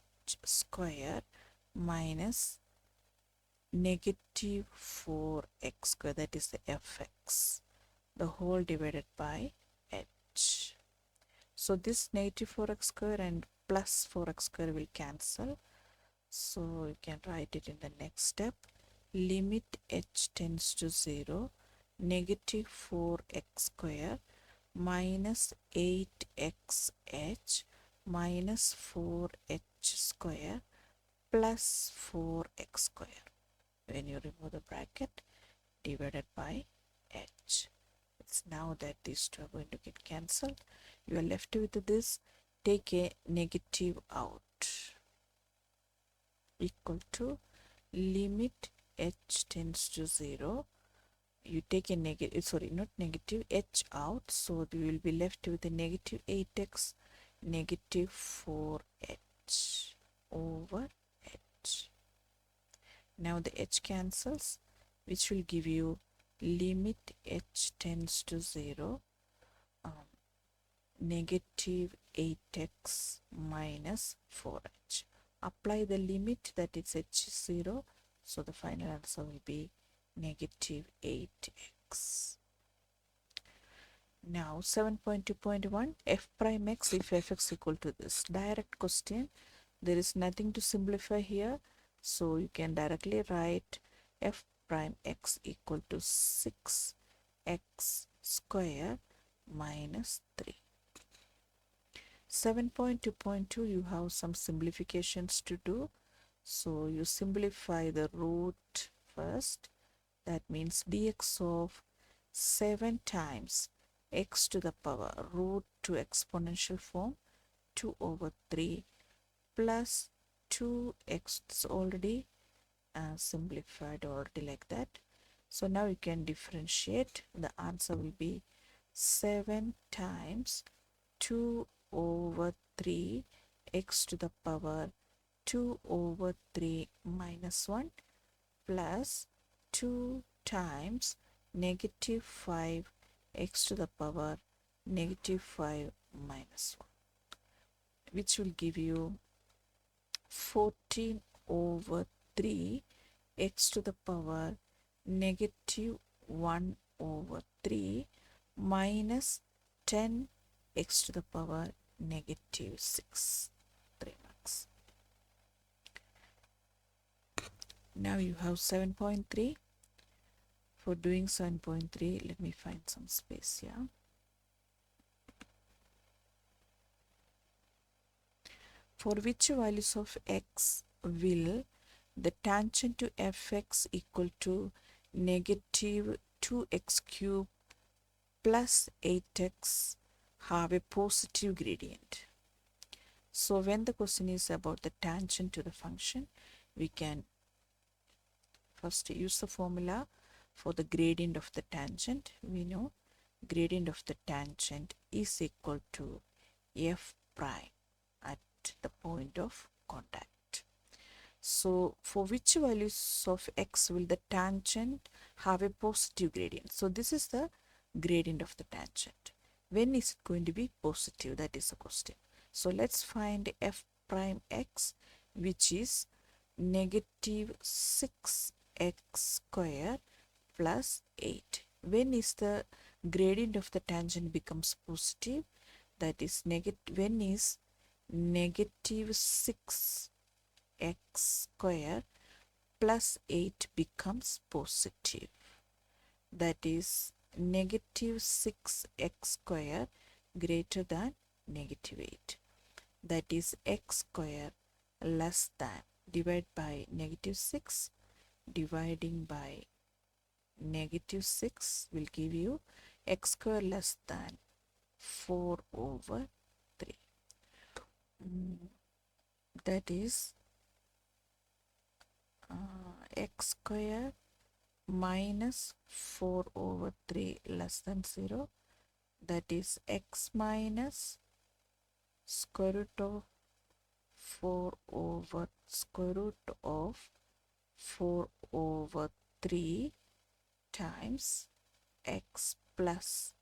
square minus negative 4x square, that is the fx, the whole divided by h. So this negative 4x square and plus 4x square will cancel. So you can write it in the next step. Limit h tends to 0, negative 4x square minus 8xh minus 4h square plus 4x square. When you remove the bracket, divided by h. It's now that these two are going to get cancelled. You are left with this. Take a negative out, equal to limit h tends to 0. You take a negative, sorry, not negative, h out. So we will be left with a negative 8x, negative 4h over h. Now the h cancels, which will give you limit h tends to 0, negative 8x minus 4h. Apply the limit, that is h is 0, so the final answer will be negative 8x. Now 7.2.1, f prime x if fx equal to this. Direct question, there is nothing to simplify here, so you can directly write f prime x equal to 6x square minus 3. 7.2.2, you have some simplifications to do. So you simplify the root first. That means dx of 7 times x to the power root to exponential form 2 over 3 plus 2x. It's already simplified already like that. So now you can differentiate. The answer will be 7 times 2 over 3 x to the power 2 over 3 minus 1 plus 2 times negative 5 x to the power negative 5 minus 1, which will give you 14 over 3 x to the power negative 1 over 3 minus 10 x to the power negative 6. 3 marks. Now you have 7.3. For doing 7.3, let me find some space here. For which values of x will the tangent to fx equal to negative 2x cube plus 8x have a positive gradient. So when the question is about the tangent to the function, we can first use the formula for the gradient of the tangent. We know gradient of the tangent is equal to f prime at the point of contact. So for which values of x will the tangent have a positive gradient? So this is the gradient of the tangent. When is it going to be positive? That is the question. So let's find f prime x, which is negative 6x square plus 8. When is the gradient of the tangent becomes positive? That is when is negative 6x square plus 8 becomes positive. That is negative 6x square greater than negative 8. That is x square less than, divide by negative 6, dividing by negative 6 will give you x square less than 4 over 3. That is x square minus 4 over 3 less than 0. That is x minus square root of 4 over square root of 4 over 3 times x plus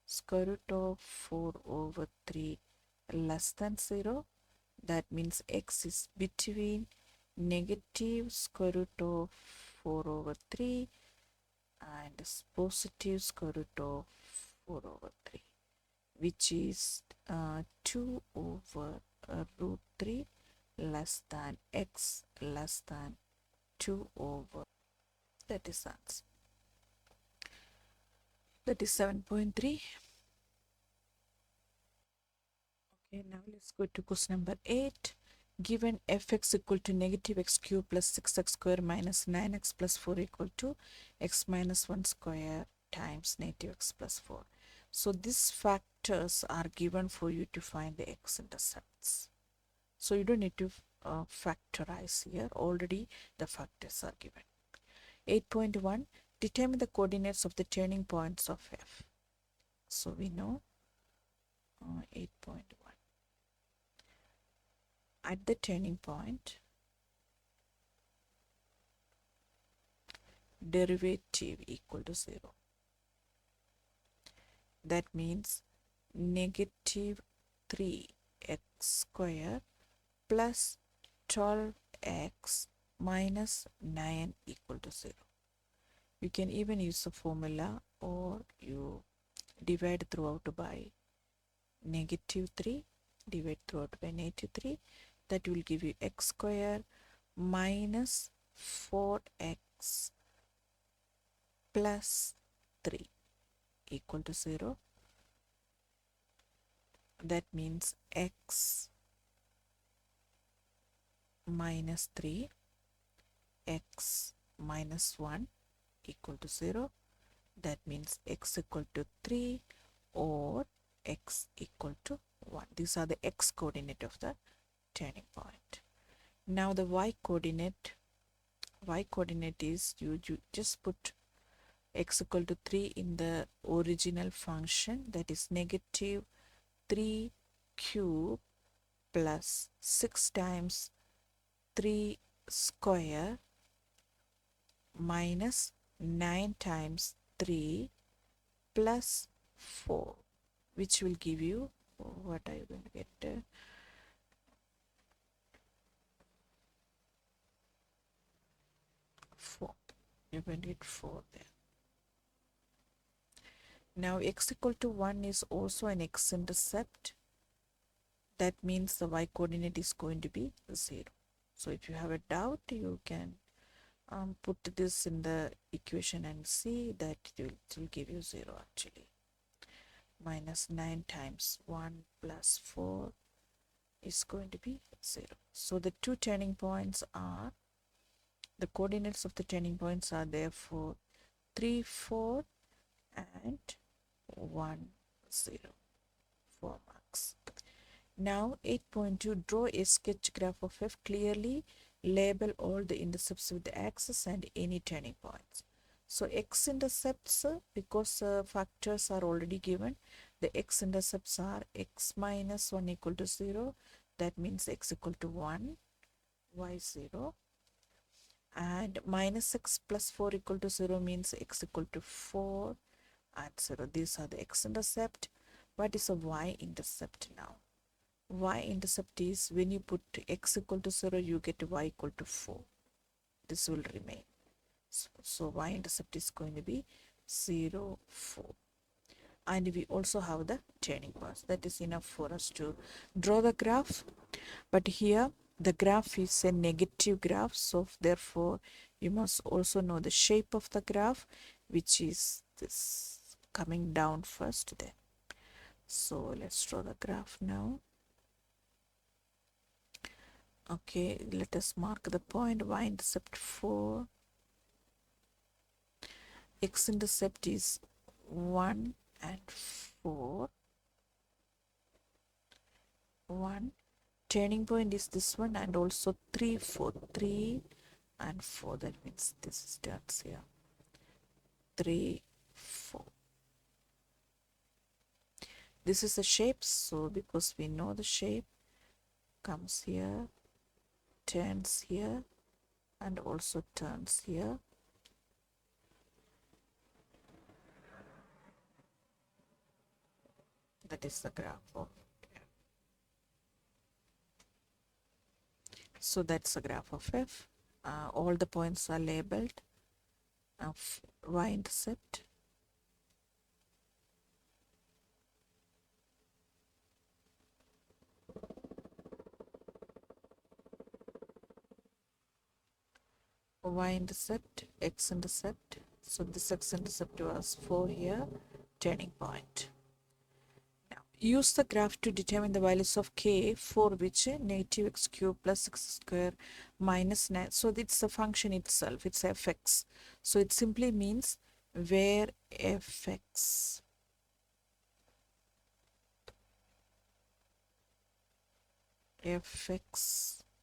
square root of 4 over 3 less than 0. That means x is between negative square root of 4 over 3 and positive square root of 4 over 3, which is 2 over root 3 less than x less than 2 over. That is answer. That is 7.3. Okay, now let's go to question number 8. Given fx equal to negative x cube plus 6x square minus 9x plus 4 equal to x minus 1 square times negative x plus 4. So these factors are given for you to find the x-intercepts. So you don't need to factorize here. Already the factors are given. 8.1. Determine the coordinates of the turning points of f. So we know 8.1. At the turning point, derivative equal to 0. That means negative 3x square plus 12x minus 9 equal to 0. You can even use the formula, or you divide throughout by negative 3, divide throughout by negative 3. That will give you x square minus 4x plus 3 equal to 0. That means x minus 3, x minus 1 equal to 0. That means x equal to 3 or x equal to 1. These are the x coordinate of the turning point. Now the y coordinate is you just put x equal to 3 in the original function, that is negative 3 cube plus 6 times 3 square minus 9 times 3 plus 4, which will give you, what are you going to get? 4. You're going to get 4 there. Now x equal to 1 is also an x-intercept. That means the y coordinate is going to be 0. So if you have a doubt, you can put this in the equation and see that it will give you 0 actually. Minus 9 times 1 plus 4 is going to be 0. So the two turning points are, the coordinates of the turning points are therefore 3, 4 and 1, 0. 4 marks. Now 8.2, draw a sketch graph of f. Clearly label all the intercepts with the axis and any turning points. So x-intercepts, because factors are already given, the x-intercepts are x minus 1 equal to 0. That means x equal to 1, y 0. And minus x plus 4 equal to 0 means x equal to 4 and 0. These are the x-intercept. What is a y-intercept now? Y-intercept is when you put x equal to 0, you get y equal to 4. This will remain. So y-intercept is going to be 0, 4. And we also have the turning points. That is enough for us to draw the graph. But here the graph is a negative graph, so therefore you must also know the shape of the graph, which is this coming down first then. So let's draw the graph now. Okay, let us mark the point. Y-intercept 4, x-intercept is 1 and 4. 1. Turning point is this one, and also 3, 4. 3 and 4. That means this starts here. 3, 4. This is the shape, so because we know the shape, comes here, turns here, and also turns here. That is the graph of f. So that's the graph of f. All the points are labeled of y-intercept. Y-intercept, x-intercept. So this x-intercept was 4 here, turning point. Now use the graph to determine the values of k for which negative x cube plus x square minus 9. So it's the function itself, it's fx. So it simply means where fx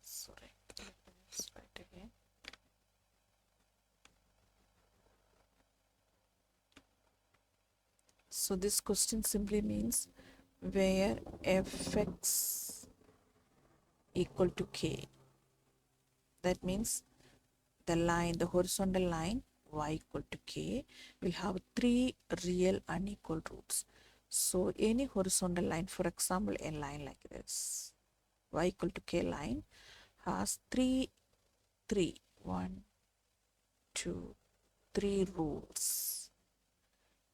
sorry, let's write again. So this question simply means where fx equal to k. That means the line, the horizontal line y equal to k will have 3 real unequal roots. So any horizontal line, for example a line like this, y equal to k line has 3, 1, 2, 3 roots.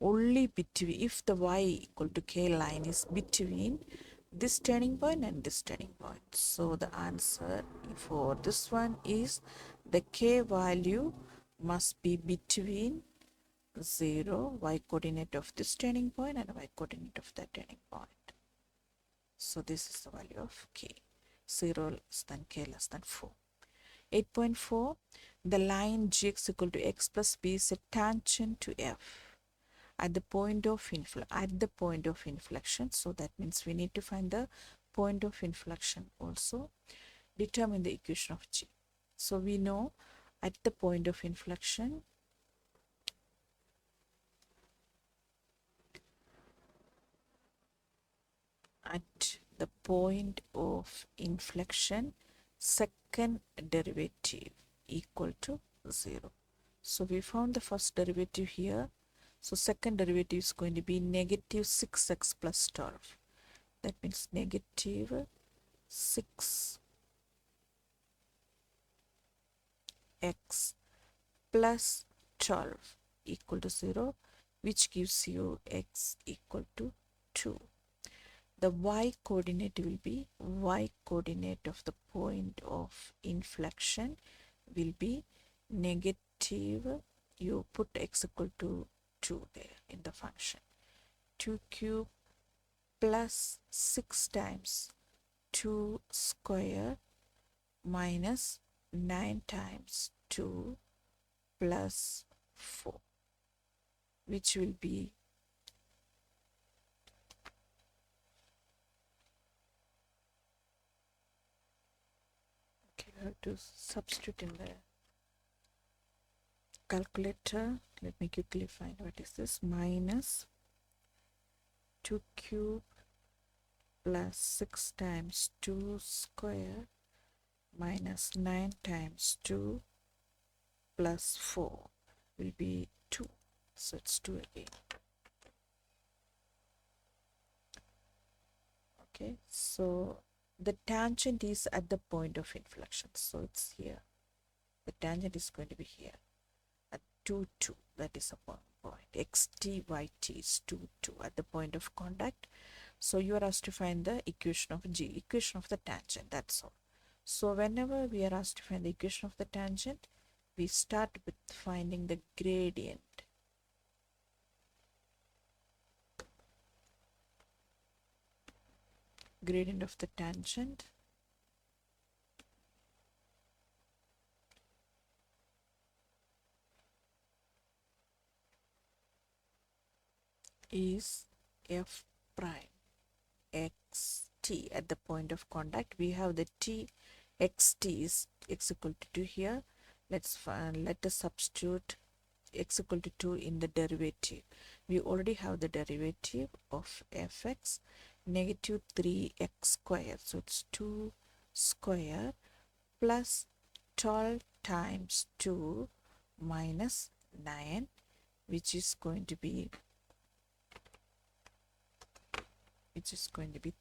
Only between, if the y equal to k line is between this turning point and this turning point. So the answer for this one is the k value must be between 0, y coordinate of this turning point, and y coordinate of that turning point. So this is the value of k. 0 less than k less than 4. 8.4, the line gx equal to x plus b is a tangent to f at the point of inflection. So that means we need to find the point of inflection also. Determine the equation of g. So we know at the point of inflection, second derivative equal to 0. So we found the first derivative here. So second derivative is going to be negative 6x plus 12. That means negative 6x plus 12 equal to 0, which gives you x equal to 2. The y coordinate will be, y coordinate of the point of inflection will be negative, you put x equal to 2 there in the function. 2 cube plus 6 times 2 square minus 9 times 2 plus 4, which will be have to substitute in the calculator. Let me quickly find what is this. Minus 2 cube plus 6 times 2 square minus 9 times 2 plus 4 will be 2. So it's 2 again. Okay, so the tangent is at the point of inflection, so it's here. The tangent is going to be here at 2 2. That is a point. Xt yt is 2 2 at the point of contact. So you are asked to find the equation of g, equation of the tangent. That's all. So whenever we are asked to find the equation of the tangent, we start with finding the gradient. Gradient of the tangent is f prime xt at the point of contact. We have the t xt is x equal to 2 here. Let us substitute x equal to 2 in the derivative. We already have the derivative of fx, negative 3x square. So it's 2 square plus 12 times 2 minus 9, which is going to be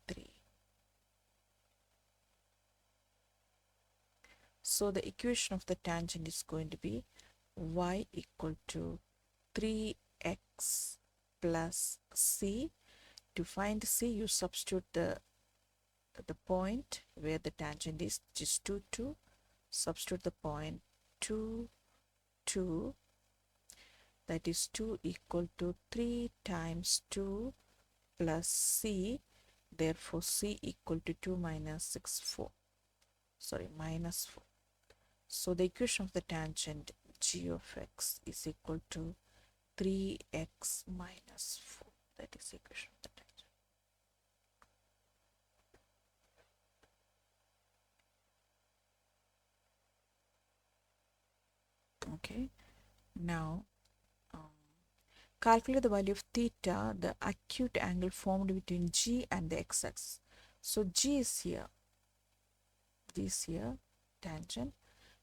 3. So the equation of the tangent is going to be y equal to 3x plus c. To find c, you substitute the point where the tangent is, which is 2 2. Substitute the point 2 2. That is 2 equal to 3 times 2 plus c. Therefore c equal to 2 minus 6 4. Sorry, minus 4. So the equation of the tangent g of x is equal to 3x minus 4. That is the equation of the tangent. Okay, now calculate the value of theta, the acute angle formed between g and the x-axis. So g is here, this here, tangent.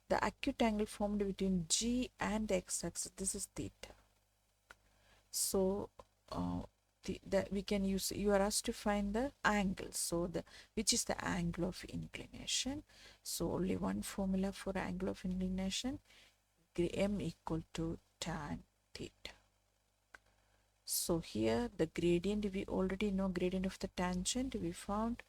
The acute angle formed between g and the x-axis, this is theta. So we can use, you are asked to find the angle, so which is the angle of inclination. So only one formula for angle of inclination, m equal to tan theta. So here the gradient, we already know gradient of the tangent. We found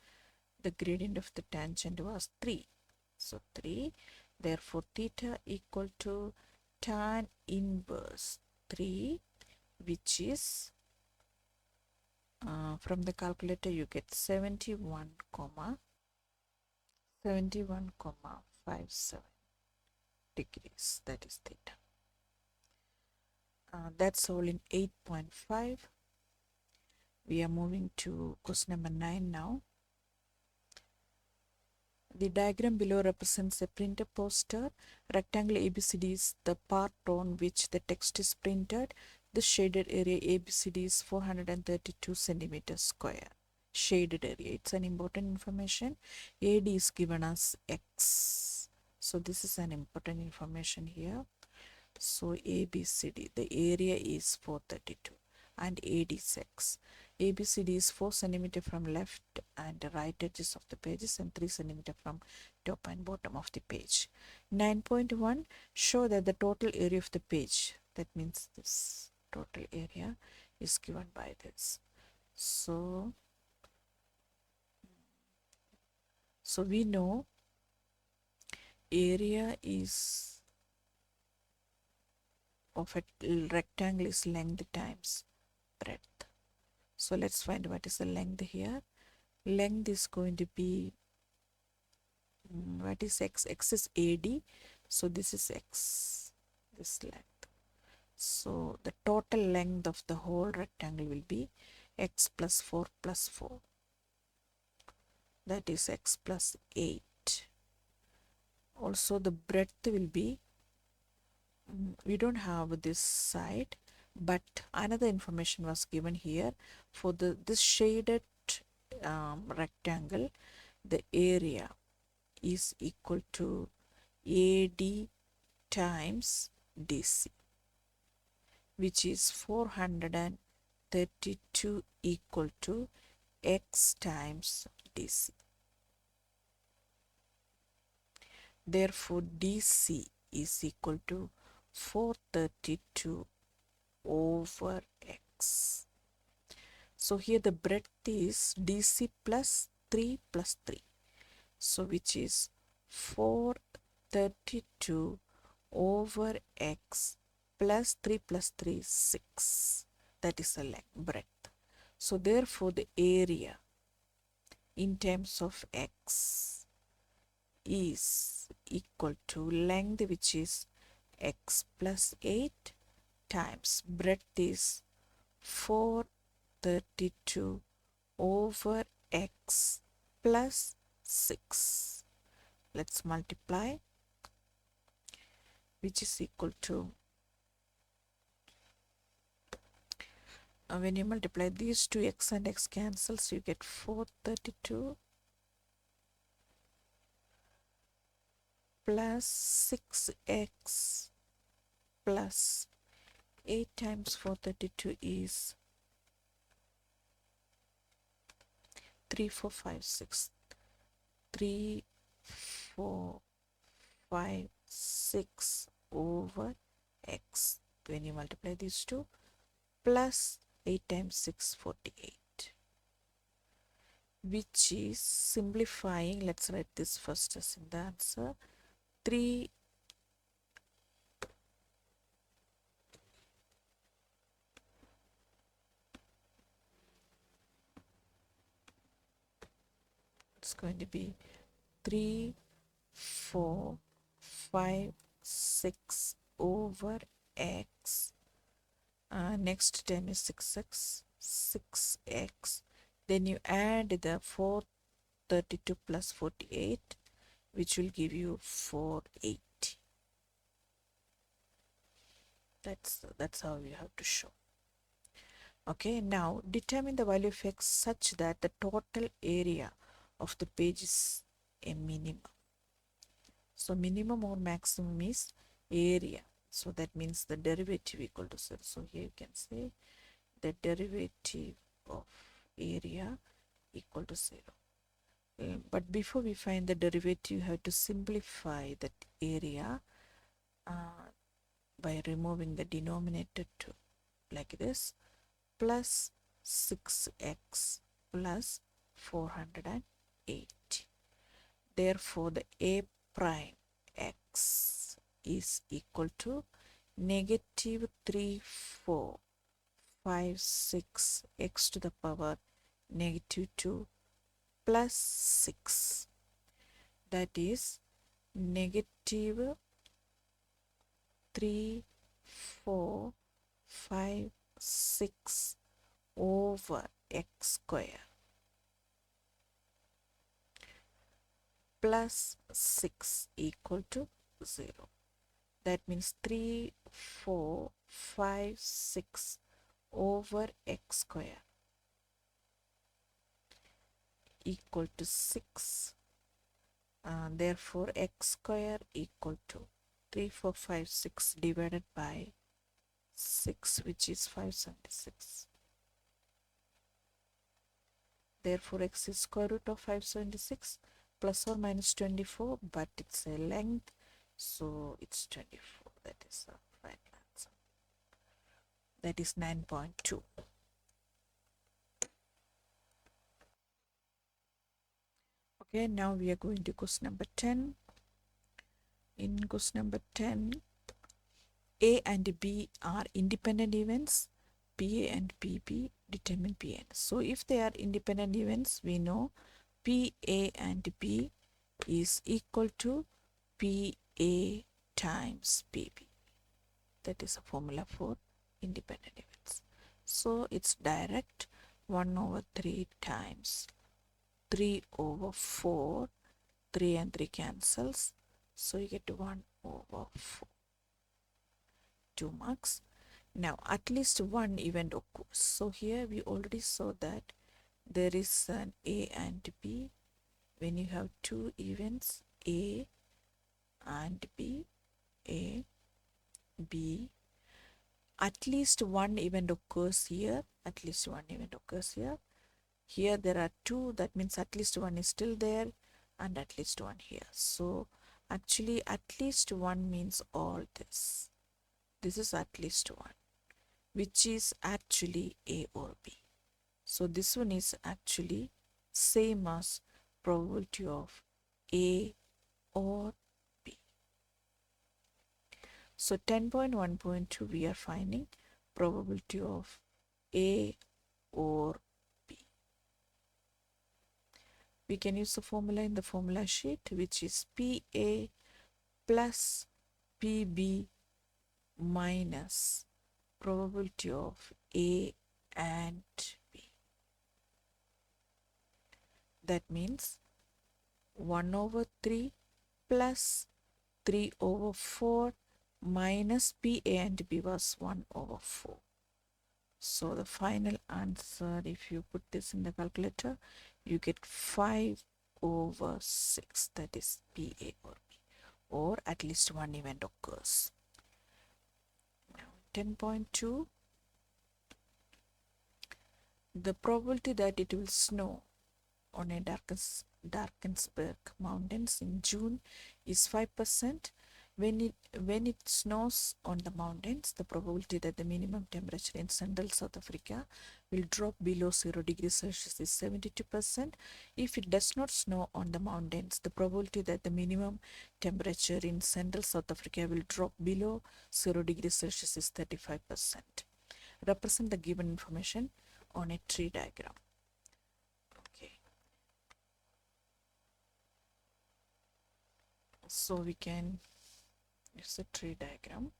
the gradient of the tangent was 3. So 3. Therefore theta equal to tan inverse 3, which is from the calculator you get 71,57 degrees. That is theta. That's all in 8.5. We are moving to question number 9 now. The diagram below represents a printed poster. Rectangle ABCD is the part on which the text is printed. The shaded area ABCD is 432 centimeters square. Shaded area, it's an important information. AD is given as X. So this is an important information here. So ABCD, the area is 432 and AD is X. ABCD is 4 cm from left and right edges of the pages and 3 cm from top and bottom of the page. 9.1, show that the total area of the page, that means this total area, is given by this. So we know area is of a rectangle is length times breadth. So let's find what is the length here. Length is going to be, what is x? X is AD. So this is x, this length. So the total length of the whole rectangle will be x plus 4 plus 4. That is x plus 8. Also the breadth will be, we don't have this side, but another information was given here. For this shaded rectangle, the area is equal to AD times DC, which is 432 equal to X times DC. Therefore, DC is equal to 432 over X. So here the breadth is DC plus 3 plus 3. So which is 432 over X plus 3 plus 3 is 6. That is the length, breadth. So therefore the area in terms of X is equal to length, which is X plus 8 times breadth is 432 over X plus 6. Let's multiply, which is equal to, when you multiply these two, X and X cancels, you get 432 plus 6X plus 8 times 432 is 3, 4, 5, 6. 3, 4, 5, 6 over X. When you multiply these two, plus 8 times 6, 48. Which is simplifying. Let's write this first as in the answer. 3 it's going to be 3, 4, 5, 6 over X. Next term is 6X, 6X. Then you add the 432 plus 48, which will give you 480. That's how you have to show. Okay, now determine the value of X such that the total area of the page is a minimum. So minimum or maximum is area. So that means the derivative equal to 0. So here you can say the derivative of area equal to 0. But before we find the derivative, you have to simplify that area by removing the denominator to like this, plus 6X plus 480. Therefore, the A prime X is equal to negative 3, 4, 5, 6 X to the power negative 2 plus 6. That is negative 3, 4, 5, 6 over X square plus 6 equal to 0. That means 3, 4, 5, 6 over X square equal to 6. Therefore, X square equal to 3, 4, 5, 6 divided by 6, which is 576. Therefore, X is square root of 576 plus or minus 24, but it's a length, so it's 24. That is the final answer. That is 9.2. Okay, now we are going to question number 10. In question number 10, A and B are independent events. PA and PB determine PN. So if they are independent events, we know PA and B is equal to PA times PB. That is a formula for independent events. So it's direct, 1 over 3 times 3 over 4, 3 and 3 cancels, So you get 1 over 4. 2 marks. Now at least one event occurs. So here we already saw that there is an A and B. When you have two events, A and B, A, B, at least one event occurs here. At least one event occurs here. Here there are two, that means at least one is still there, and at least one here. So actually at least one means all this. This is at least one, which is actually A or B. So this one is actually same as probability of A or B. So 10.1.2 we are finding probability of A or B. We can use the formula in the formula sheet, which is PA plus PB minus probability of A and B. That means 1 over 3 plus 3 over 4 minus PA and B was 1 over 4. So the final answer, if you put this in the calculator, you get 5 over 6. That is PA or B, or at least one event occurs. Now 10.2, the probability that it will snow on a Darkensberg mountains in June is 5%. When it snows on the mountains, the probability that the minimum temperature in central South Africa will drop below 0 degrees Celsius is 72%. If it does not snow on the mountains, the probability that the minimum temperature in central South Africa will drop below 0 degrees Celsius is 35%. Represent the given information on a tree diagram. Okay. So we can use a tree diagram.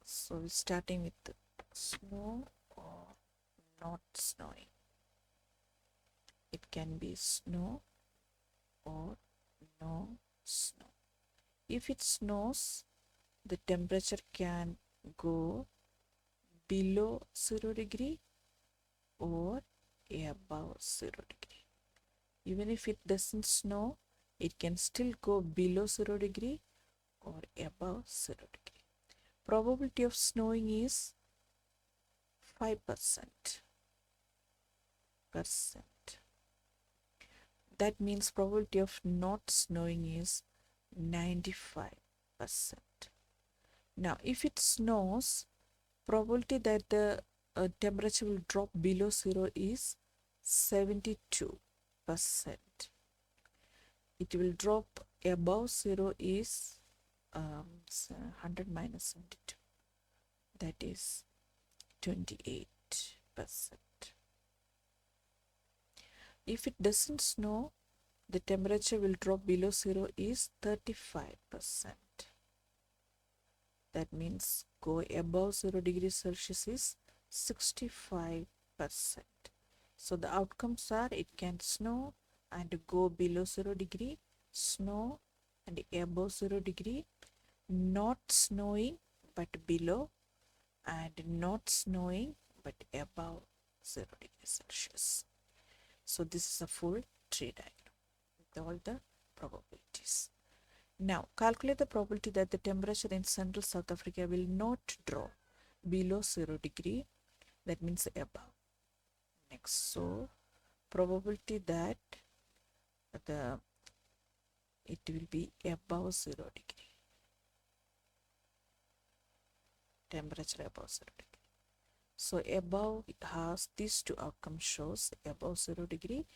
So we're starting with the snow or not snowing. It can be snow or no snow. If it snows, the temperature can go below 0 degree or above 0 degree. Even if it doesn't snow, it can still go below 0 degree or above 0 degree. Probability of snowing is 5%. That means probability of not snowing is 95%. Now, if it snows, probability that the temperature will drop below 0 is 72%. It will drop above 0 is 100 minus 72. That is 28%. If it doesn't snow, the temperature will drop below 0 is 35%. That means go above 0 degrees Celsius is 65%. So the outcomes are it can snow and go below 0 degree, snow and above 0 degree, not snowing but below, and not snowing but above 0 degrees Celsius. So this is a full tree diagram with all the probabilities. Now calculate the probability that the temperature in central South Africa will not drop below 0 degree, that means above. Next, so probability that it will be above 0 degree, temperature above 0 degree. So above has these two outcomes, shows above 0 degree.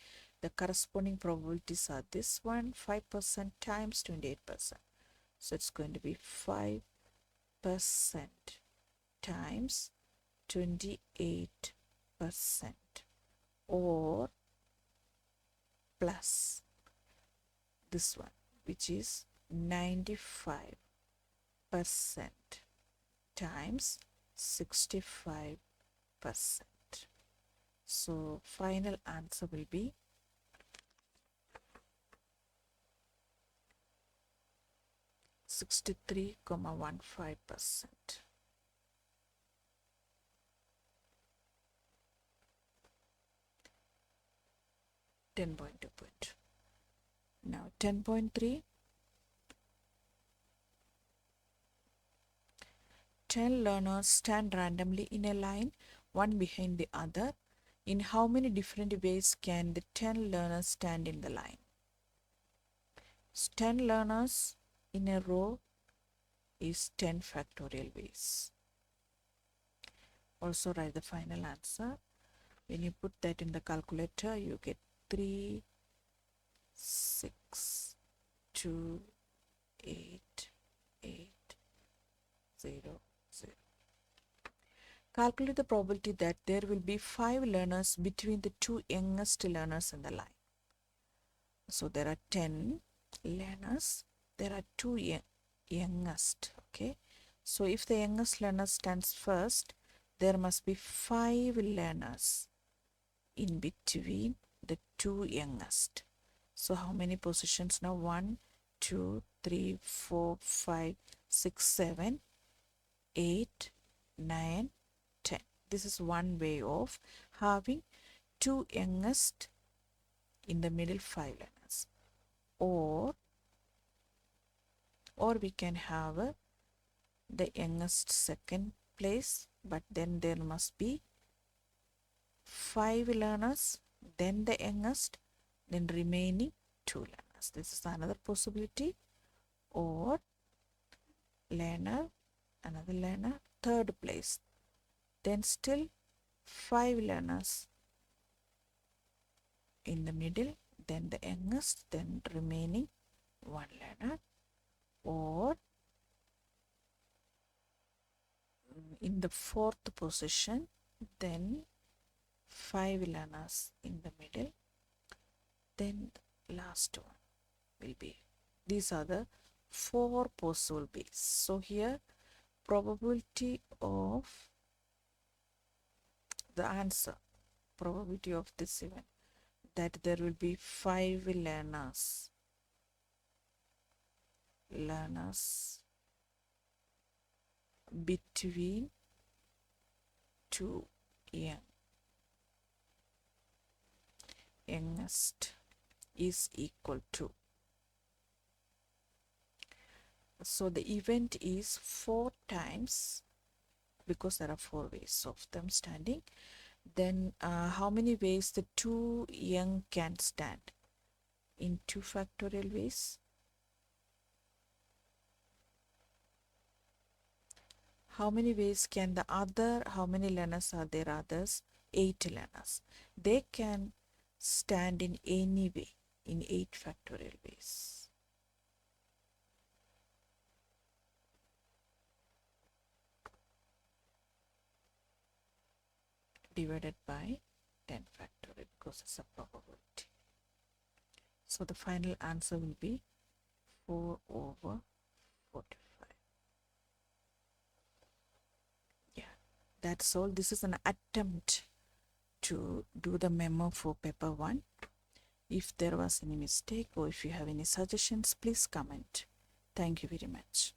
The corresponding probabilities are this one, 5% times 28%. So it's going to be 5% times 28%, or plus this one, which is 95% times 65%. So final answer will be 63.15%. .2. Now 10.3, 10 learners stand randomly in a line, one behind the other. In how many different ways can the 10 learners stand in the line? 10 learners in a row is 10 factorial ways. Also write the final answer. When you put that in the calculator, you get 3, 6, 2, 8, 8, 0, 0. Calculate the probability that there will be 5 learners between the two youngest learners in the line. So there are 10 learners. There are two youngest. Okay. So if the youngest learner stands first, there must be 5 learners in between the two youngest. So how many positions now? 1, 2, 3, 4, 5, 6, 7, 8, 9, 10. This is one way of having two youngest in the middle 5 learners. Or we can have the youngest second place, but then there must be 5 learners, then the youngest, then remaining 2 learners. This is another possibility. Or another learner, third place, then still 5 learners in the middle, then the youngest, then remaining 1 learner. Or in the fourth position, then 5 learners in the middle, then the last one will be. These are the 4 possible ways. So here probability of the answer, probability of this event, that there will be 5 learners between two youngest is equal to. So the event is 4 times, because there are 4 ways of them standing. Then how many ways the two young can stand? In 2 factorial ways. How many ways can how many learners are there? Others 8 learners. They can stand in any way, in 8 factorial ways. Divided by 10 factorial, because it's a probability. So the final answer will be 4/45. Yeah, that's all. This is an attempt to do the memo for paper 1. If there was any mistake or if you have any suggestions, please comment. Thank you very much.